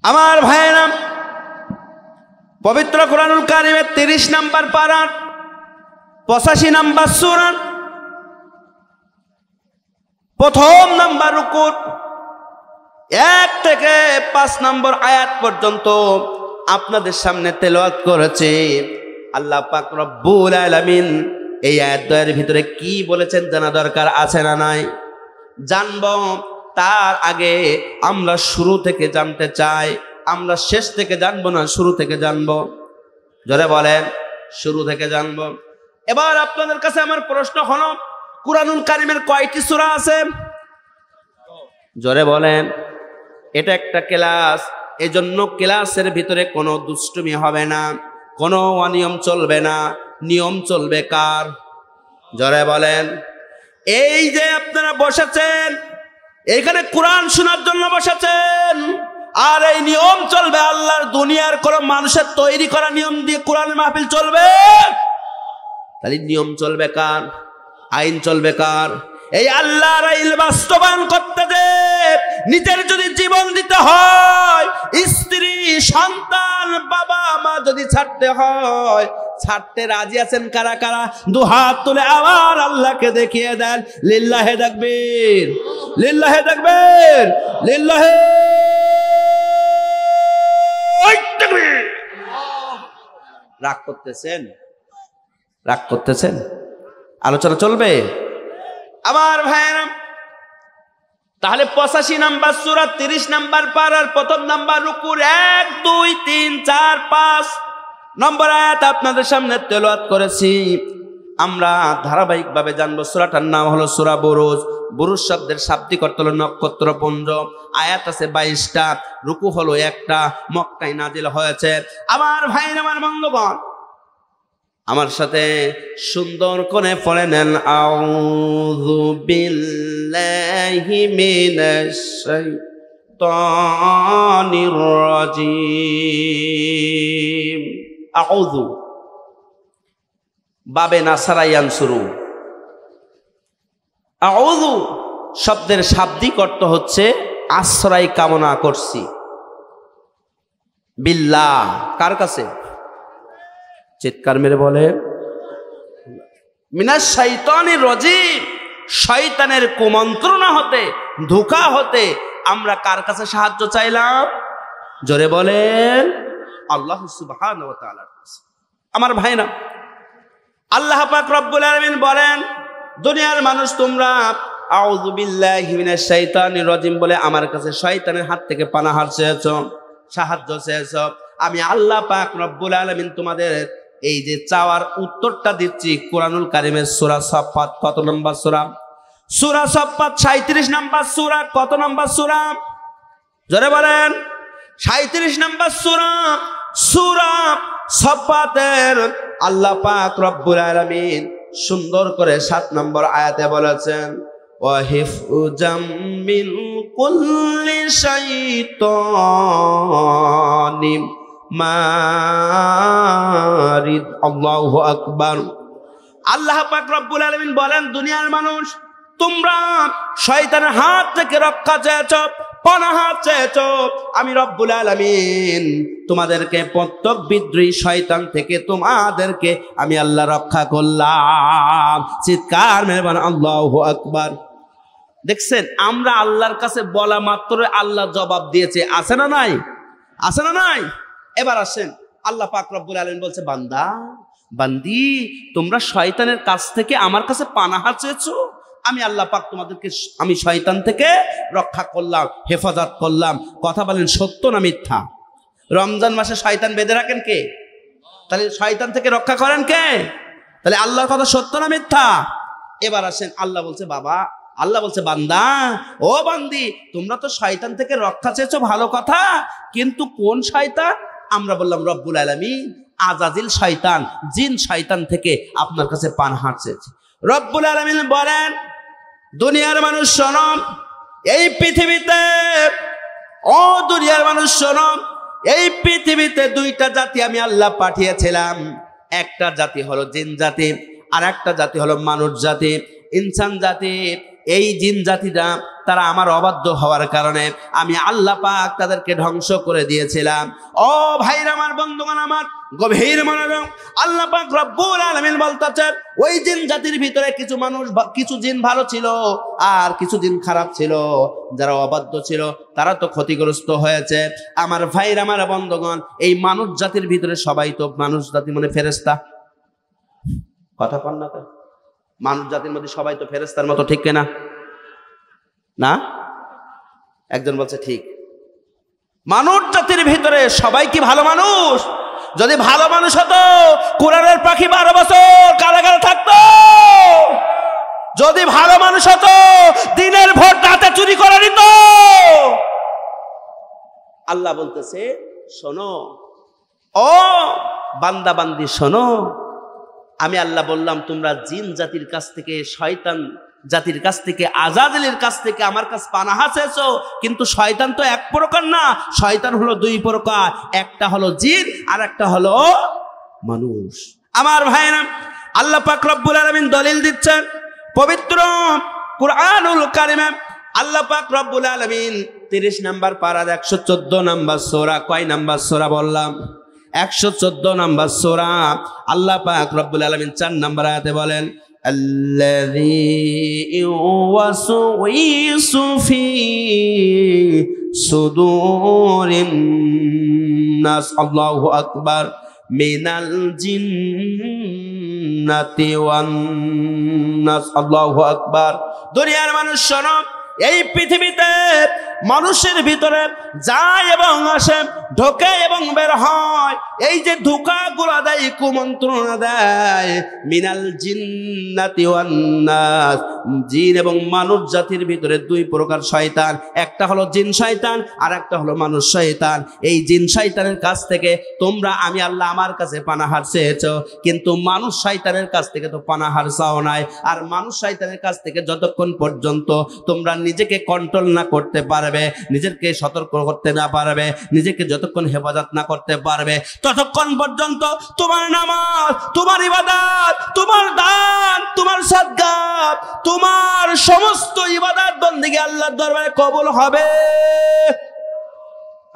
আমার ভাইয়েরা, পবিত্র কোরআনুল কারীমের 30 নম্বর পারা 85 নম্বর সূরা প্রথম নম্বর রুকু 1 থেকে 5 নম্বর আয়াত পর্যন্ত আপনাদের সামনে তেলাওয়াত করেছে। আল্লাহ পাক রব্বুল আলামিন এই আয়াতের ভিতরে কি বলেছেন জানা দরকার আছে না নাই? জানবো। তার আগে আমরা শুরু থেকে জানতে চাই। আমরা শেষ থেকে জানবো না, শুরু থেকে জানবো। জোরে বলেন, শুরু থেকে জানবো। এবার আপনাদের কাছে আমার প্রশ্ন হলো, কুরআনুল কারীমের কয়টি সূরা আছে? জোরে বলেন। এটা একটা ক্লাস, এজন্য ক্লাসের ভিতরে কোনো দুষ্টুমি হবে না, কোনো অনিয়ম চলবে না। নিয়ম চলবে কার? জোরে বলেন। এই যে আপনারা বসেছেন, এখানে কোরআন শোনার জন্য বসেছেন, আর এই নিয়ম চলবে আল্লাহর দুনিয়ার কোন মানুষের তৈরি করা নিয়ম দিয়ে কোরআনের মাহফিল চলবে? তাহলে নিয়ম চলবে কার? আইন চলবে কার? এই আল্লাহর আইন বাস্তবায়ন করতে যে নিজের যদি জীবন দিতে হয়, স্ত্রী সন্তান বাবা মা যদি ছাড়তে হয়, ছাড়তে রাজি আছেন কারা কারা? দুহাত তুলে আবার আল্লাহকে দেখিয়ে দেন। লিল্লাহে তাকবীর, লিল্লাহে তাকবীর, লিল্লাহে তাকবীর। রাগ করতেছেন? রাগ করতেছেন? আলোচনা চলবে আমার ভাইয়েরা। তাহলে 85 নম্বর সূরা 30 নম্বর পারার প্রথম নম্বর রুকুর 1 2 3 4 5 নম্বর আয়াত আপনাদের সামনে তেলাওয়াত করেছি। আমরা ধারাবাহিকভাবে জানবো। সূরাটার নাম হলো সূরা বুরুজ। বুরুজ শব্দের শাব্দিক অর্থ হলো নক্ষত্রপুঞ্জ। আয়াত আছে 22টা, রুকু হলো 1টা, মক্কায় নাজিল হয়েছে। আমার ভাইরা, আমার বন্ধুগণ, আমার সাথে সুন্দর করে পড়ে নেন, আউযু বিল্লাহি মিনাশ শাইতানির রাজিম। আউযু বাবে নাসারায়ান শুরু। আউযু শব্দের শাব্দিক অর্থ হচ্ছে আশ্রয় কামনা করছি। বিল্লাহ কার কাছে? চিৎকার মেরে বলে, মিনাশ শাইতানির রাজিম, শয়তানের কুমন্ত্রণা হতে, ধোঁকা হতে আমরা কার কাছে সাহায্য চাইলাম? জোরে বলেন, আল্লাহ সুবহানাহু ওয়া তাআলার কাছে। আমার ভাইরা, আল্লাহ পাক রব্বুল আলামিন বলেন, দুনিয়ার মানুষ তোমরা আউযু বিল্লাহি মিনাশ শাইতানির রাজিম বলে আমার কাছে শয়তানের হাত থেকে পানাহার চেয়েছো, সাহায্য চেয়েছো। আমি আল্লাহ পাক রব্বুল আলামিন তোমাদের এই যে চাওয়ার উত্তরটা দিচ্ছি। কুরআনুল কারীমের সূরা সাফফাত কত নম্বর সূরা? সূরা সাফফাত 37 নম্বর সূরা। কত নম্বর সূরা? জোরে বলেন। 37 নম্বর সূরা। সূরা সাফফাতের আল্লাহ পাক রব্বুল আলামিন সুন্দর করে 7 নম্বর আয়াতে বলেছেন, ওয়া হিফজাম মিন কুল্লি শাইতানিম মারিদ। আল্লাহু আকবার। আল্লাহ পাক রব্বুল আলামিন বলেন, দুনিয়ার মানুষ তোমরা শয়তানের হাত থেকে রক্ষা চেয়েছো, পানাহার চেয়েছো। আমি রব্বুল আলামিন তোমাদেরকে প্রত্যেক বিদ্রোহী শয়তান থেকে তোমাদেরকে আমি আল্লাহ রক্ষা করলাম। চিৎকার মেরে বলেন আল্লাহু আকবার। দেখছেন, আমরা আল্লাহর কাছে বলা মাত্র আল্লাহ জবাব দিয়েছে। আছে না নাই? আছে না নাই? এবার আসেন, আল্লাহ পাক রব্বুল আলামিন বলছে, বান্দা বান্দি তোমরা শয়তানের কাছ থেকে আমার কাছে পানাহার চেয়েছো, আমি আল্লাহ পাক তোমাদেরকে আমি শয়তান থেকে রক্ষা করলাম, হেফাজত করলাম। কথা বলেন, সত্য না মিথ্যা? রমজান মাসে শয়তান বেঁধে রাখেন কে? তাহলে শয়তান থেকে রক্ষা করেন কে? তাহলে আল্লাহর কথা সত্য না মিথ্যা? এবার আসেন, আল্লাহ বলছে বান্দা, ও বান্দি তোমরা তো শয়তান থেকে রক্ষা চেয়েছো, ভালো কথা, কিন্তু কোন শয়তান? আমরা বললাম রব্বুল আলামিন আজাজিল শয়তান, জিন শয়তান থেকে আপনার কাছে পানাহার চেয়েছে। রব্বুল আলামিন বলেন, দুনিয়ার মানুষ শোনো, এই পৃথিবীতে, ও দুনিয়ার মানুষ শোনো, এই পৃথিবীতে 2টা জাতি আমি আল্লাহ পাঠিয়েছিলাম। একটা জাতি হলো জিন জাতি, আর একটা জাতি হলো মানুষ জাতি, ইনসান জাতি। এই জিন জাতিটা তারা আমার অবাধ্য হওয়ার কারণে আমি আল্লাহ পাক তাদেরকে ধ্বংস করে দিয়েছিলাম। ও ভাইরা আমার, বন্ধুগণ আমার, গভীর মনোযোগ। আল্লাহ পাক রব্বুল আলামিন বলতেছেন ওই জিন জাতির ভিতরে কিছু মানুষ, কিছু জিন ভালো ছিল আর কিছু জিন খারাপ ছিল। যারা অবাধ্য ছিল তারা তো ক্ষতিগ্রস্ত হয়েছে। আমার ভাইরা আমার, বন্ধুগণ, এই মানুষ জাতির ভিতরে সবাই তো মানুষ জাতি মানে ফেরেশতা, কথা কন না? মানুষ জাতির মধ্যে সবাই তো ফেরেশতার মতো, ঠিক কিনা? না? একজন বলছে ঠিক। মানুষ জাতির ভিতরে সবাই কি ভালো মানুষ? যদি ভালো মানুষ হতো কোরআনের পাখি 12 বছর কারাগারে থাকতো। যদি ভালো মানুষ হতো দিনের ভোট রাতে চুরি করে নিত। আল্লাহ বলতেছে শোনো, ও বান্দা বান্দি শোনো, আমি আল্লাহ বললাম তোমরা জিন জাতির কাছ থেকে, শয়তান জাতির কাছ থেকে, আজাজিলের কাছ থেকে আমার কাছে পানাহা চেয়েছো। কিন্তু শয়তান তো এক প্রকার না, শয়তান হলো 2 প্রকার। একটা হলো জিন আর একটা হলো মানুষ। আমার ভাইরা, আল্লাহ পাক রব্বুল আলামিন দলিল দিচ্ছেন পবিত্র কুরআনুল কারিমে। আল্লাহ পাক রব্বুল আলামিন 30 নম্বর পারার 114 নম্বর সূরা, কয় নম্বর সূরা বললাম? 114 নম্বর সূরা। আল্লাহ পাক রব্বুল আলামিন 4 নম্বর আয়াতে বলেন الذي يوسوس في صدور الناس الله أكبر من الجنة والناس الله أكبر। দুনিয়ার মানুষ শোনো, এই পৃথিবীতে মানুষের ভিতরে যায় এবং আসে, ঢোকে এবং বের হয়, এই যে ধোঁকাগুলো দেয়, কুমন্ত্রণা দেয়, মিনাল জিন্নাতি ওয়ান নাস, জিন এবং মানুষ জাতির ভিতরে 2 প্রকার শয়তান। একটা হলো জিন শয়তান আর একটা হলো মানুষ শয়তান। এই জিন শয়তানের কাছ থেকে তোমরা, আমি আল্লাহ আমার কাছে পানাহার চেয়েছো, কিন্তু মানুষ শয়তানের কাছ থেকে তো পানাহার চাও নাই। আর মানুষ শয়তানের কাছ থেকে যতক্ষণ পর্যন্ত তোমরা নিজেকে কন্ট্রোল না করতে পারবে, নিজেকে সতর্ক করতে না পারবে, নিজেকে যতক্ষণ হেফাজত না করতে পারবে, ততক্ষণ পর্যন্ত তোমার নামাজ, তোমার ইবাদত, তোমার দান, তোমার সাদকা, তোমার সমস্ত ইবাদত বন্দেগী আল্লাহর দরবারে কবুল হবে।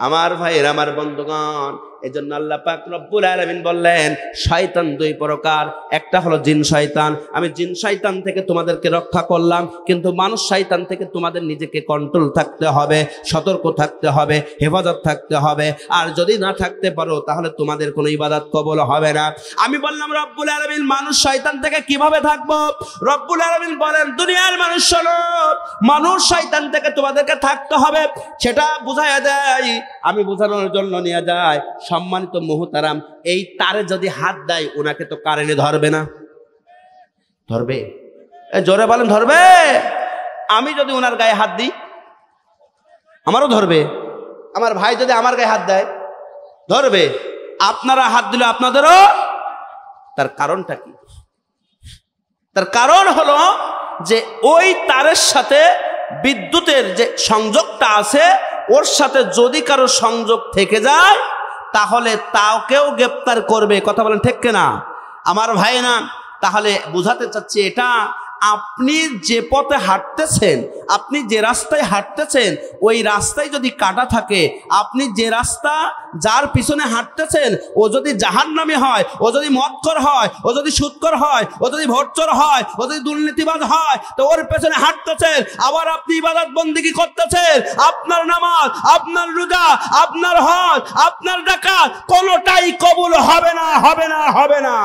আমার ভাইয়ের, আমার বন্ধুগণ, এজন্য আল্লাহ পাক রব্বুল আলামিন বললেন শয়তান 2 প্রকার। একটা হলো জিন শয়তান, আমি জিন শয়তান থেকে তোমাদেরকে রক্ষা করলাম, কিন্তু মানুষ শয়তান থেকে তোমাদের নিজেকে কন্ট্রোল থাকতে হবে, সতর্ক থাকতে হবে, হেফাজত থাকতে হবে। আর যদি না থাকতে পারো তাহলে তোমাদের কোনো ইবাদত কবুল হবে না। আমি বললাম রব্বুল আলামিন মানুষ শয়তান থেকে কিভাবে থাকবো? রব্বুল আলামিন বলেন দুনিয়ার মানুষ শোনো, মানুষ শয়তান থেকে তোমাদেরকে থাকতে হবে। সেটা বুঝাইয়া দেয়, আমি বোঝানোর জন্য নিয়ে যাই। সম্মানিত মুহতারাম, এই তারে যদি হাত দেয় ওনাকে তো কারেন্টে ধরবে না? ধরবে? জোরে বলেন ধরবে? আমি যদি ওনার গায়ে হাত দিই আমারও ধরবে। আমার ভাই যদি আমার গায়ে হাত দেয় ধরবে। আপনারা হাত দিলে আপনাদেরও। তার কারণটা কি? তার কারণ হলো যে ওই তারের সাথে বিদ্যুতের যে সংযোগটা আছে, ওর সাথে যদি কারো সংযোগ থেকে যায় তাহলে তাকেও গ্রেফতার করবে। কথা বলেন ঠিক কিনা আমার ভাই? না, তাহলে বুঝাতে চাচ্ছি এটা, আপনি যে পথে হাঁটতেছেন, আপনি যে রাস্তায় হাঁটতেছেন, ওই রাস্তায় যদি কাটা থাকে, আপনি যে রাস্তা যার পিছনে হাঁটতেছেন ও যদি জাহান্নামী হয়, ও যদি মদখোর হয়, ও যদি সুদখোর হয়, ও যদি ভোটচোর হয়, ও যদি দুর্নীতিবাজ হয়, তো ওর পেছনে হাঁটতেছেন। আবার আপনি ইবাদত বন্দেগী করতেছেন, আপনার নামাজ, আপনার রোজা, আপনার হজ, আপনার যাকাত কোনোটাই কবুল হবে না, হবে না, হবে না।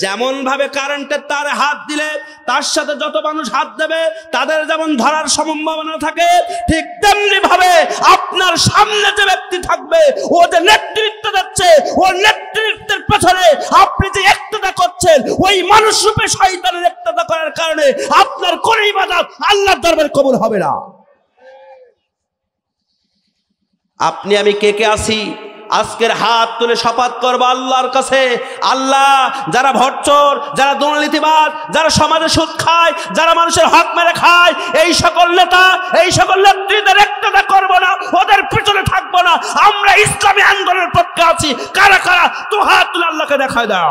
যেমন ভাবে কারেন্টের তারে হাত দিলে তার সাথে যত মানুষ হাত দেবে তাদের যেমন ধরার সম্ভাবনা থাকে, ঠিক তেমনি ভাবে আপনার সামনে যে ব্যক্তি থাকবে, ও যে নেতৃত্ব দিচ্ছে, ওর নেতৃত্বের পেছনে আপনি যে ইক্তেদা করছেন, ওই মানুষ রূপে শয়তানের ইক্তেদা করার কারণে আপনার কোন ইবাদত আল্লাহর দরবারে কবুল হবে না। আপনি আমি কে কে আছি? আজকের হাত তুলে শপথ করবো আল্লাহর কাছে, আল্লাহ যারা ভোটচোর, যারা দুর্নীতিবাজ, যারা সমাজে সুদ খায়, যারা মানুষের হক মেরে খায়, এই সকল নেতা, এই সকল নেত্রীদের ইক্তেদা করবো না, ওদের পিছনে থাকবো না। আমরা ইসলামী আন্দোলনের পক্ষে আছি। কারা কারা? তো হাত তুলে আল্লাহকে দেখায় দাও।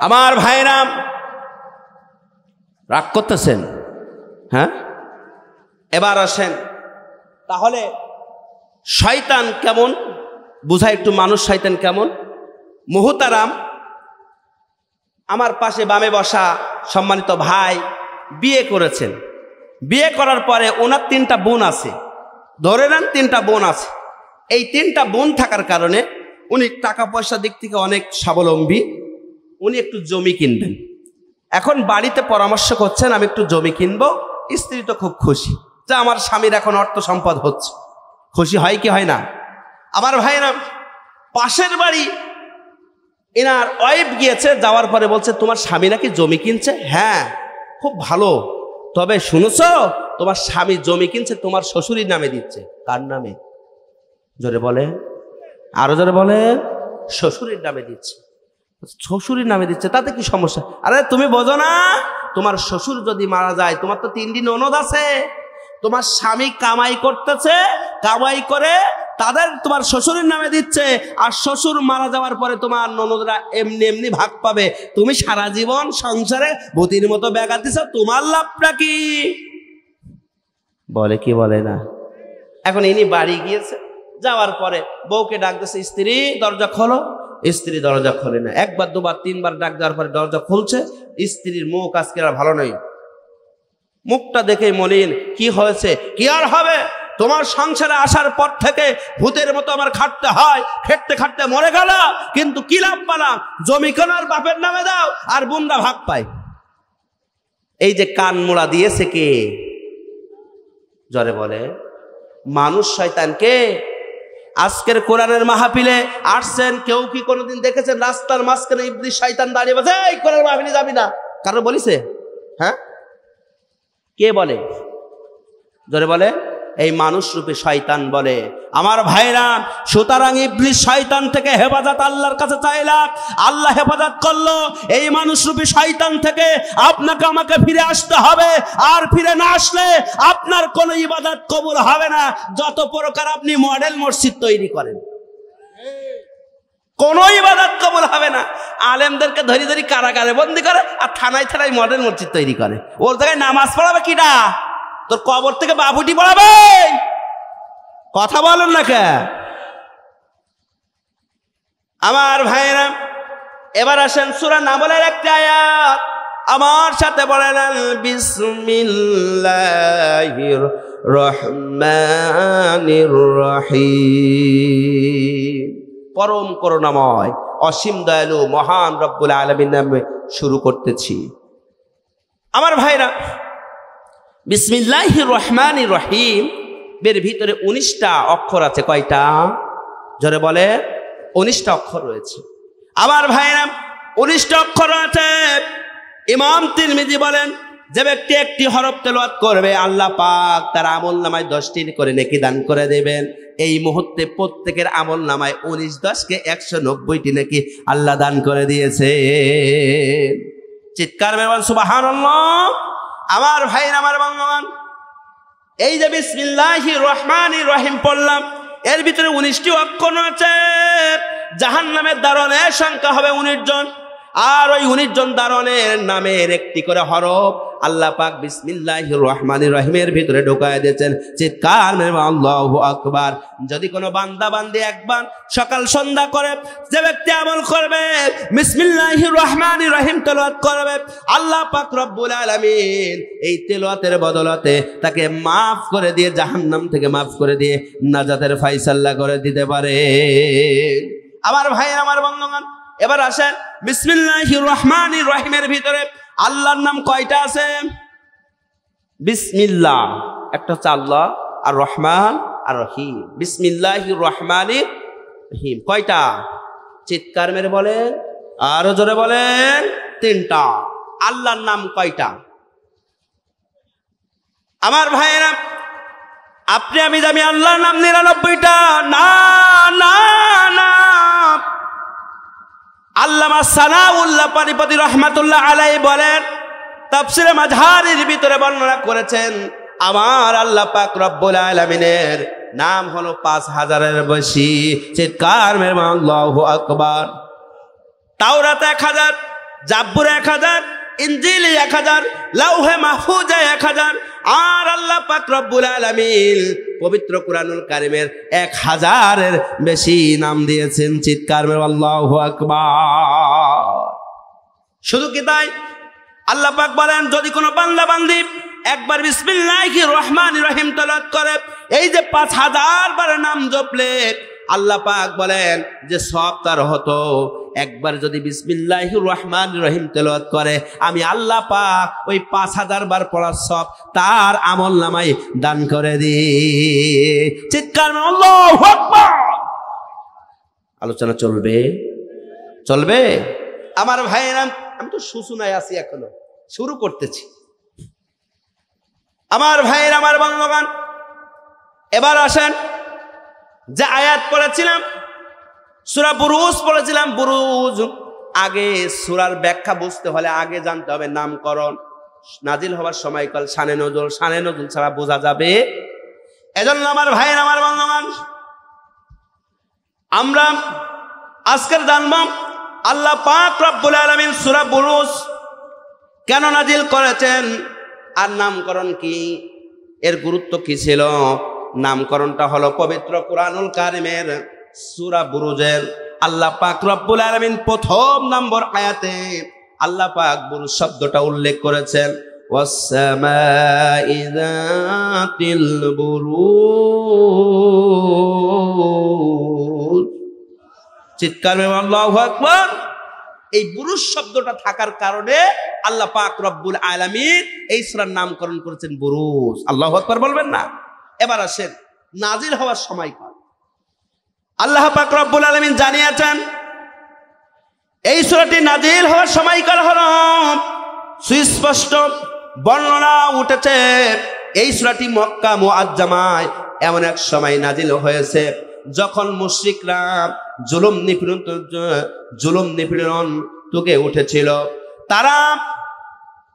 আমার ভাইরা রাগ করতেছেন? হ্যাঁ, এবার আসেন তাহলে শয়তান কেমন বুঝায় একটু। মানুষ শয়তান কেমন? মুহতারাম, আমার পাশে বামে বসা সম্মানিত ভাই বিয়ে করেছেন। বিয়ে করার পরে ওনার 3টা বোন আছে, ধরে নেন 3টা বোন আছে। এই 3টা বোন থাকার কারণে উনি টাকা পয়সার দিক থেকে অনেক স্বাবলম্বী। উনি একটু জমি কিনবেন। এখন বাড়িতে পরামর্শ করছেন আমি একটু জমি কিনবো। স্ত্রী তো খুব খুশি যে আমার স্বামীর এখন অর্থ সম্পদ হচ্ছে। খুশি হয় কি হয় না? আমার ভাইরা, পাশের বাড়ি এনার ওয়াইফ গিয়েছে, যাওয়ার পরে বলছে তোমার স্বামী নাকি জমি কিনছে। হ্যাঁ, খুব ভালো, তবে শুনেছো তোমার স্বামী জমি কিনছে তোমার শ্বশুরের নামে দিচ্ছে। কার নামে? জোরে বলে, আরো জোরে বলে। শ্বশুরের নামে দিচ্ছে। শ্বশুরের নামে দিচ্ছে, তাতে কি সমস্যা? আরে তুমি বোঝো না, তোমার শ্বশুর যদি মারা যায় তোমার তো 3 দিন ননদ আছে। তোমার স্বামী কামাই করতেছে, কামাই করে তাদের তোমার শ্বশুরের নামে দিচ্ছে, আর শ্বশুর মারা যাওয়ার পরে তোমার ননদরা এমনি এমনি ভাগ পাবে। তুমি সারা জীবন সংসারে ভূতির মতো ব্যাঘাত দিচ্ছ, তোমার লাভটা কি? বলে কি বলে না? এখন ইনি বাড়ি গিয়েছে, যাওয়ার পরে বউকে ডাক দিচ্ছে, স্ত্রী দরজা খোলো। স্ত্রী দরজা খোলে না। 1বার 2বার 3বার ডাক দেওয়ার পরে দরজা খুলছে। স্ত্রীর মুখ আজকে আর ভালো নয়, মুখটা দেখে মলিন। কি হয়েছে? কি আর হবে, তোমার সংসারে আসার পর থেকে ভূতের মতো আমার খাটতে হয়, খেটতে খাটতে মরে গেল, কিন্তু কি লাভ পেলাম? জমি কেনার বাপের নামে দাও আর বোনরা ভাগ পায়। এই যে কান মোড়া দিয়েছে কে? জোরে বলে। মানুষ শয়তানকে। আজকের কোরআনের মাহফিলে আসছেন, কেউ কি কোনোদিন দেখেছেন রাস্তার মাঝখানে ইবলিস শয়তান দাঁড়িয়ে বসে এই কোরআনের মাহফিলে যাবি না? কারো বলিছে? হ্যাঁ, কে বলে? জোরে বলে। এই মানুষ রূপে শয়তান বলে। আমার ভাইরা, সুতরাং ইবলিস শয়তান থেকে হেফাজত আল্লাহর কাছে চাইলাম, আল্লাহ হেফাজত করলো। এই মানুষ রূপী শয়তান থেকে আপনাকে আমাকে ফিরে আসতে হবে, আর ফিরে না আসলে আপনার কোনো ইবাদত কবুল হবে না। যত প্রকার আপনি মডেল মসজিদ তৈরি করেন, কোনো ইবাদত কবুল হবে না। আলেমদেরকে ধরি ধরি কারাগারে বন্দি করে আর থানায় থানায় মডেল মসজিদ তৈরি করে। ওর জায়গায় নামাজ পড়াবে কিনা? তোর কবর থেকে বাবুটি পড়াবে। কথা বলেন না কে? আমার ভাইরা, এবার আসেন সূরা নামলের একটা আয়াত আমার সাথে বলেন, বিসমিল্লাহির রহমানির রহিম। পরম করুণাময় অসীম দয়ালু মহান রব্বুল আলামিন নামে শুরু করতেছি। আমার ভাইরা, বিসমিল্লাহির রহমানির রহিম এর ভিতরে 19টা অক্ষর আছে। কয়টা? জোরে বলে। 19টা অক্ষর রয়েছে। আমার ভাইরা, 19টা অক্ষর আছে। ইমাম তিরমিজি বলেন, যে ব্যক্তি একটি হরফ তেলাওয়াত করবে আল্লাহ পাক তার আমলনামায় 10টি করে নেকি দান করে দেবেন। এই মুহূর্তে প্রত্যেকের আমলনামায় 19 10 190টি নেকি আল্লাহ দান করে দিয়েছে। চিৎকার মেরে বল সুবহানাল্লাহ। আমার ভাইরা, আমার বন্ধুগণ, এই যে বিসমিল্লাহির রহমানির রহিম পড়লাম, এর ভিতরে 19টি অক্ষর আছে। জাহান্নামের দারোয়ানের সংখ্যা হবে 19 জন, আর ওই 19 জন দারোয়ানের নামের একটি করে হরফ আল্লাহ পাক বিসমিল্লাহির রহমানির রহিমের ভিতরে ঢোকায় দিয়েছেন। চিৎকার মেরে আল্লাহু আকবার। যদি কোনো বান্দা বান্দি একবার সকাল সন্ধ্যা করে যে ব্যক্তি আমল করবে, বিসমিল্লাহির রহমানির রহিম তেলাওয়াত করবে, আল্লাহ পাক রব্বুল আলামিন এই তেলাওয়াতের বদলতে তাকে মাফ করে দিয়ে, জাহান্নাম থেকে মাফ করে দিয়ে নাজাতের ফয়সালা করে দিতে পারে। আমার ভাই, আমার বন্ধুগণ, এবার আসেন বিসমিল্লাহির রহমানির রহিমের ভিতরে আল্লাহর নাম কয়টা আছে? বিসমিল্লাহ একটা হচ্ছে আল্লাহ, আর রহমান আর রহিম। বিসমিল্লাহির রহমানির রহিম কয়টা? চিৎকার মেরে বলেন, আরো জোরে বলেন। 3টা। আল্লাহর নাম কয়টা? আমার ভাইয়েরা, আপনি আমি জানি আল্লাহর নাম 99টা। না না না, আল্লামা সানাউল্লাহ পানিপতি রহমাতুল্লাহ আলাইহি বলেন, তাফসিরে মাযহারির ভিতরে বর্ণনা করেছেন, আমার আল্লাহ পাক রব্বুল আলামিনের নাম হলো 5000-এর বেশি। চিৎকার মেরে আল্লাহু আকবার। তাওরাত 1000, জাব্বুর 1000, ইনজিল 1000, লাউহে মাহফুজ 1000, আর আল্লাহ পাক রব্বুল আলামিন পবিত্র কুরআনুল কারীমের 1000-এর বেশি নাম দিয়েছেন। চিৎকার মেরে আল্লাহু আকবার। শুধু কি তাই? আল্লাহ পাক বলেন যদি কোনো বান্দা বান্দি একবার বিসমিল্লাহির রহমানির রহিম তেলাওয়াত করে, এই যে 5000 বার নাম জপলে আল্লাহ পাক বলেন যে সওয়াব তার হতো। একবার যদি বিসমিল্লাহির রহমানির রহিম তেলাওয়াত করে, আমি আল্লাহ পাক ওই 5000 বার পড়ার সওয়াব তার আমলনামায় দান করে দিই। চিৎকার করে আল্লাহু আকবার। আলোচনা চলবে আমার ভাইয়েরা। আমি তো সূচনায় আছি, এখনো শুরু করতেছি। আমার ভাইয়ের, আমার বন্ধুগণ, এবার আসেন যে আয়াত পড়েছিলাম, সূরা বুরুজ পড়েছিলাম। বুরুজ, আগে সূরার ব্যাখ্যা বুঝতে হলে আগে জানতে হবে নামকরণ, নাজিল হওয়ার সময়কাল, শানে নজুল। শানে নজুল ছাড়া বোঝা যাবে। এজন্য আমার ভাইয়ের, আমার বন্ধুগণ, আমরা আজকের জানব আল্লাহ পাক রব্বুল আলামিন সূরা বুরুজ কেন নাজিল করেছেন, আর নামকরণ কি, এর গুরুত্ব কি ছিল। নামকরণটা হলো পবিত্র কুরআনুল কারীমের সূরা বুরুজের আল্লাহ পাক রব্বুল আলামিন প্রথম নম্বর আয়াতে আল্লাহ পাক বুরুজ শব্দটা উল্লেখ করেছেন। ওয়াস-সামাই যাতিল বুরুজ। চিৎকার করে আল্লাহু আকবার। এই বুরুজ শব্দটা থাকার কারণে আল্লাহ পাক রব্বুল আলামিন এই সূরার নামকরণ করেছেন বুরুজ। আল্লাহু আকবার বলবেন না? এবার আসেন নাজিল হওয়ার সময়কাল। আল্লাহ পাক রব্বুল আলামিন জানিয়েছেন এই সূরাটি নাজিল হওয়ার সময়কাল হলো, সুস্পষ্ট বর্ণনা উঠেছে এই সূরাটি মক্কা মুআজ্জামায় এমন এক সময় নাজিল হয়েছে যখন মুশরিকরা জুলুম নিপীড়ন তুকে উঠেছিল। তারা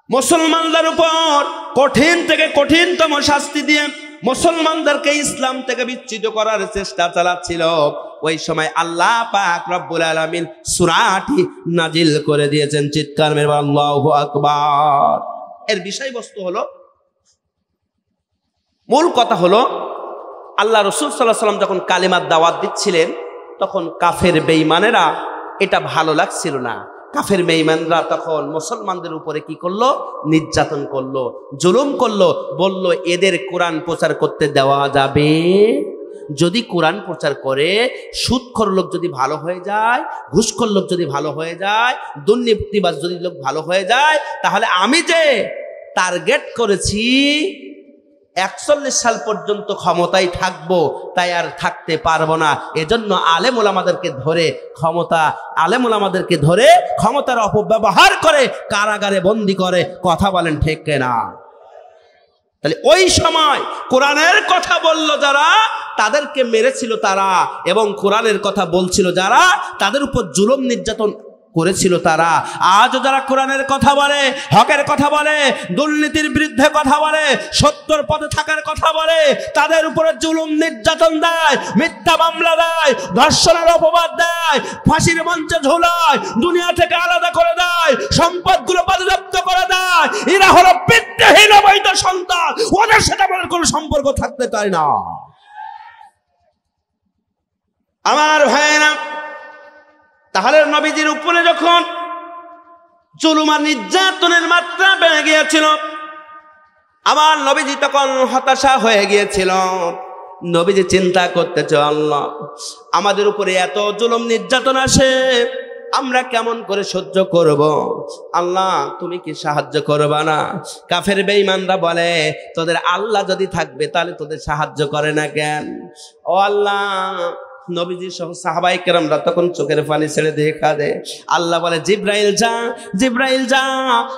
মুসলমানদের উপর কঠিন থেকে কঠিনতম শাস্তি দিয়ে মুসলমানদেরকে ইসলাম থেকে বিচ্ছিন্ন করার চেষ্টা চালাচ্ছিল। ওই সময় আল্লাহ পাক রব্বুল আলামিন সূরাটি নাজিল করে দিয়েছেন। চিৎকার মেরে আল্লাহু আকবার। এর বিষয়বস্তু হলো, মূল কথা হলো, আল্লাহ রাসূল সাল্লাল্লাহু আলাইহি ওয়াসাল্লাম যখন কালিমার দাওয়াত দিচ্ছিলেন তখন কাফের বেঈমানেরা এটা ভালো লাগছিল না। কাফের বেঈমানরা তখন মুসলমানদের উপরে কি করলো? নির্যাতন করলো, জুলুম করলো। বলল এদের কোরআন প্রচার করতে দেওয়া যাবে? যদি কোরআন প্রচার করে সুদখোর লোক যদি ভালো হয়ে যায়, ঘুষখোর লোক যদি ভালো হয়ে যায়, দুর্নীতিবাজ যদি লোক ভালো হয়ে যায়, তাহলে আমি যে টার্গেট করেছি 41 সাল পর্যন্ত ক্ষমতায় থাকবো, তাই আর থাকতে পারবো না। এজন্য আলেম ওলামাদেরকে ধরে ক্ষমতার অপব্যবহার করে কারাগারে বন্দী করে। কথা বলেন ঠিক কিনা? তাহলে ওই সময় কোরআনের কথা বলল যারা, তাদেরকে মেরেছিল তারা, এবং কোরআনের কথা বলছিল যারা, তাদের উপর জুলুম নির্যাতন করেছিল তারা। আজও যারা কোরআনের কথা বলে, হকের কথা বলে, দুর্নীতির বিরুদ্ধে কথা বলে, সত্যর পথে থাকার কথা বলে, তাদের উপরে জুলুম নির্যাতন দেয়, মিথ্যা মামলা দেয়, ধর্ষণের অপবাদ দেয়, ফাঁসির মঞ্চে ঝোলায়, দুনিয়া থেকে আলাদা করে দেয়, সম্পদগুলো বাজেয়াপ্ত করে দেয়। এরা হলো বিদ্যাহীন অবৈধ সন্তান। ওদের সাথে আমাদের কোনো সম্পর্ক থাকতে চায় না। আমার ভাইয়েরা, তাহলে নবীজির উপরে যখন জুলুম আর নির্যাতনের মাত্রা বেড়ে গিয়েছিল, আমার নবীজি তখন হতাশা হয়ে গিয়েছিল। নবীজি চিন্তা করতেছে, আল্লাহ আমাদের উপরে এত জুলুম নির্যাতন আসে, আমরা কেমন করে সহ্য করব? আল্লাহ তুমি কি সাহায্য করবা না? কাফের বেঈমানরা বলে তোদের আল্লাহ যদি থাকবে তাহলে তোদের সাহায্য করে না কেন? ও আল্লাহ, নবীজি সহ সাহাবায়ে কেরামরা তখন চোখের পানি ছেড়ে দিয়ে কাঁদে। আল্লাহ বলে জিব্রাইল যা, জিব্রাইল যা,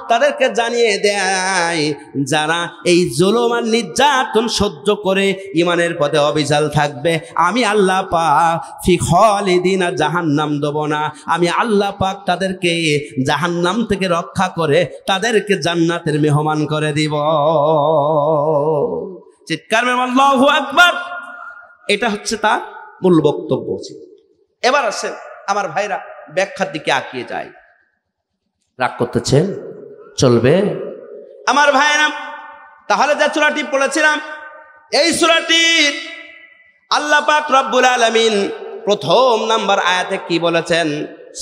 তাদেরকে জানিয়ে দেয় যারা এই জুলুম আর নির্যাতন সহ্য করে ইমানের পথে অবিচল থাকবে, আমি আল্লাহ পাক ফি খালিদিনা জাহান্নাম দেব না, আমি আল্লাহ পাক তাদেরকে জাহান্নাম থেকে রক্ষা করে তাদেরকে জান্নাতের মেহমান করে দিব। চিৎকার মেরে আল্লাহু আকবার। এটা হচ্ছে তার মূল বক্তব্য। এবার আসেন আমার ভাইরা ব্যাখ্যার দিকে আকিয়ে যায়। রাগ করতেছেন? চলবে আমার ভাইরা। তাহলে যে সূরাটি পড়েছিলাম এই সূরাটির আল্লাহ পাক রব্বুল আলামিন প্রথম নাম্বার আয়াতে কি বলেছেন?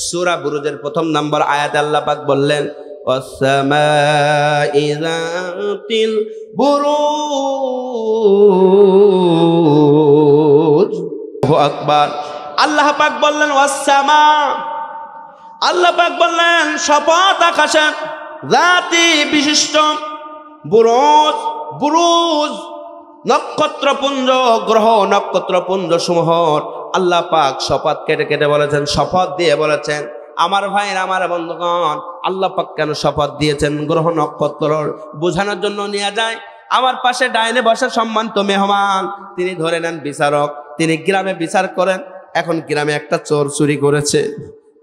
সূরা বুরুজের প্রথম নাম্বার আয়াতে আল্লাহ পাক বললেন ওয়াস-সামাঈ যাতিল বুরুজ। আল্লাহু আকবার। আল্লাহ পাক বললেন ওয়াস-সামা, আল্লাহ পাক বললেন শপথ আকাশের, জাতি বিশিষ্ট, বুরুজ, বুরুজ নক্ষত্রপুঞ্জ, গ্রহ নক্ষত্রপুঞ্জ সমূহর আল্লাহ পাক শপথ কেটে কেটে বলেছেন, শপথ দিয়ে বলেছেন। আমার ভাইয়ের, আমার বন্ধুগণ, আল্লাহ পাক কেন শপথ দিয়েছেন? গ্রহ নক্ষত্র বোঝানোর জন্য নিয়ে যায়। আমার পাশে ডাইনে বসা সম্মানিত মেহমান, তিনি ধরে নেন বিচারক, তিনি গ্রামে বিচার করেন। এখন গ্রামে একটা চোর চুরি করেছে,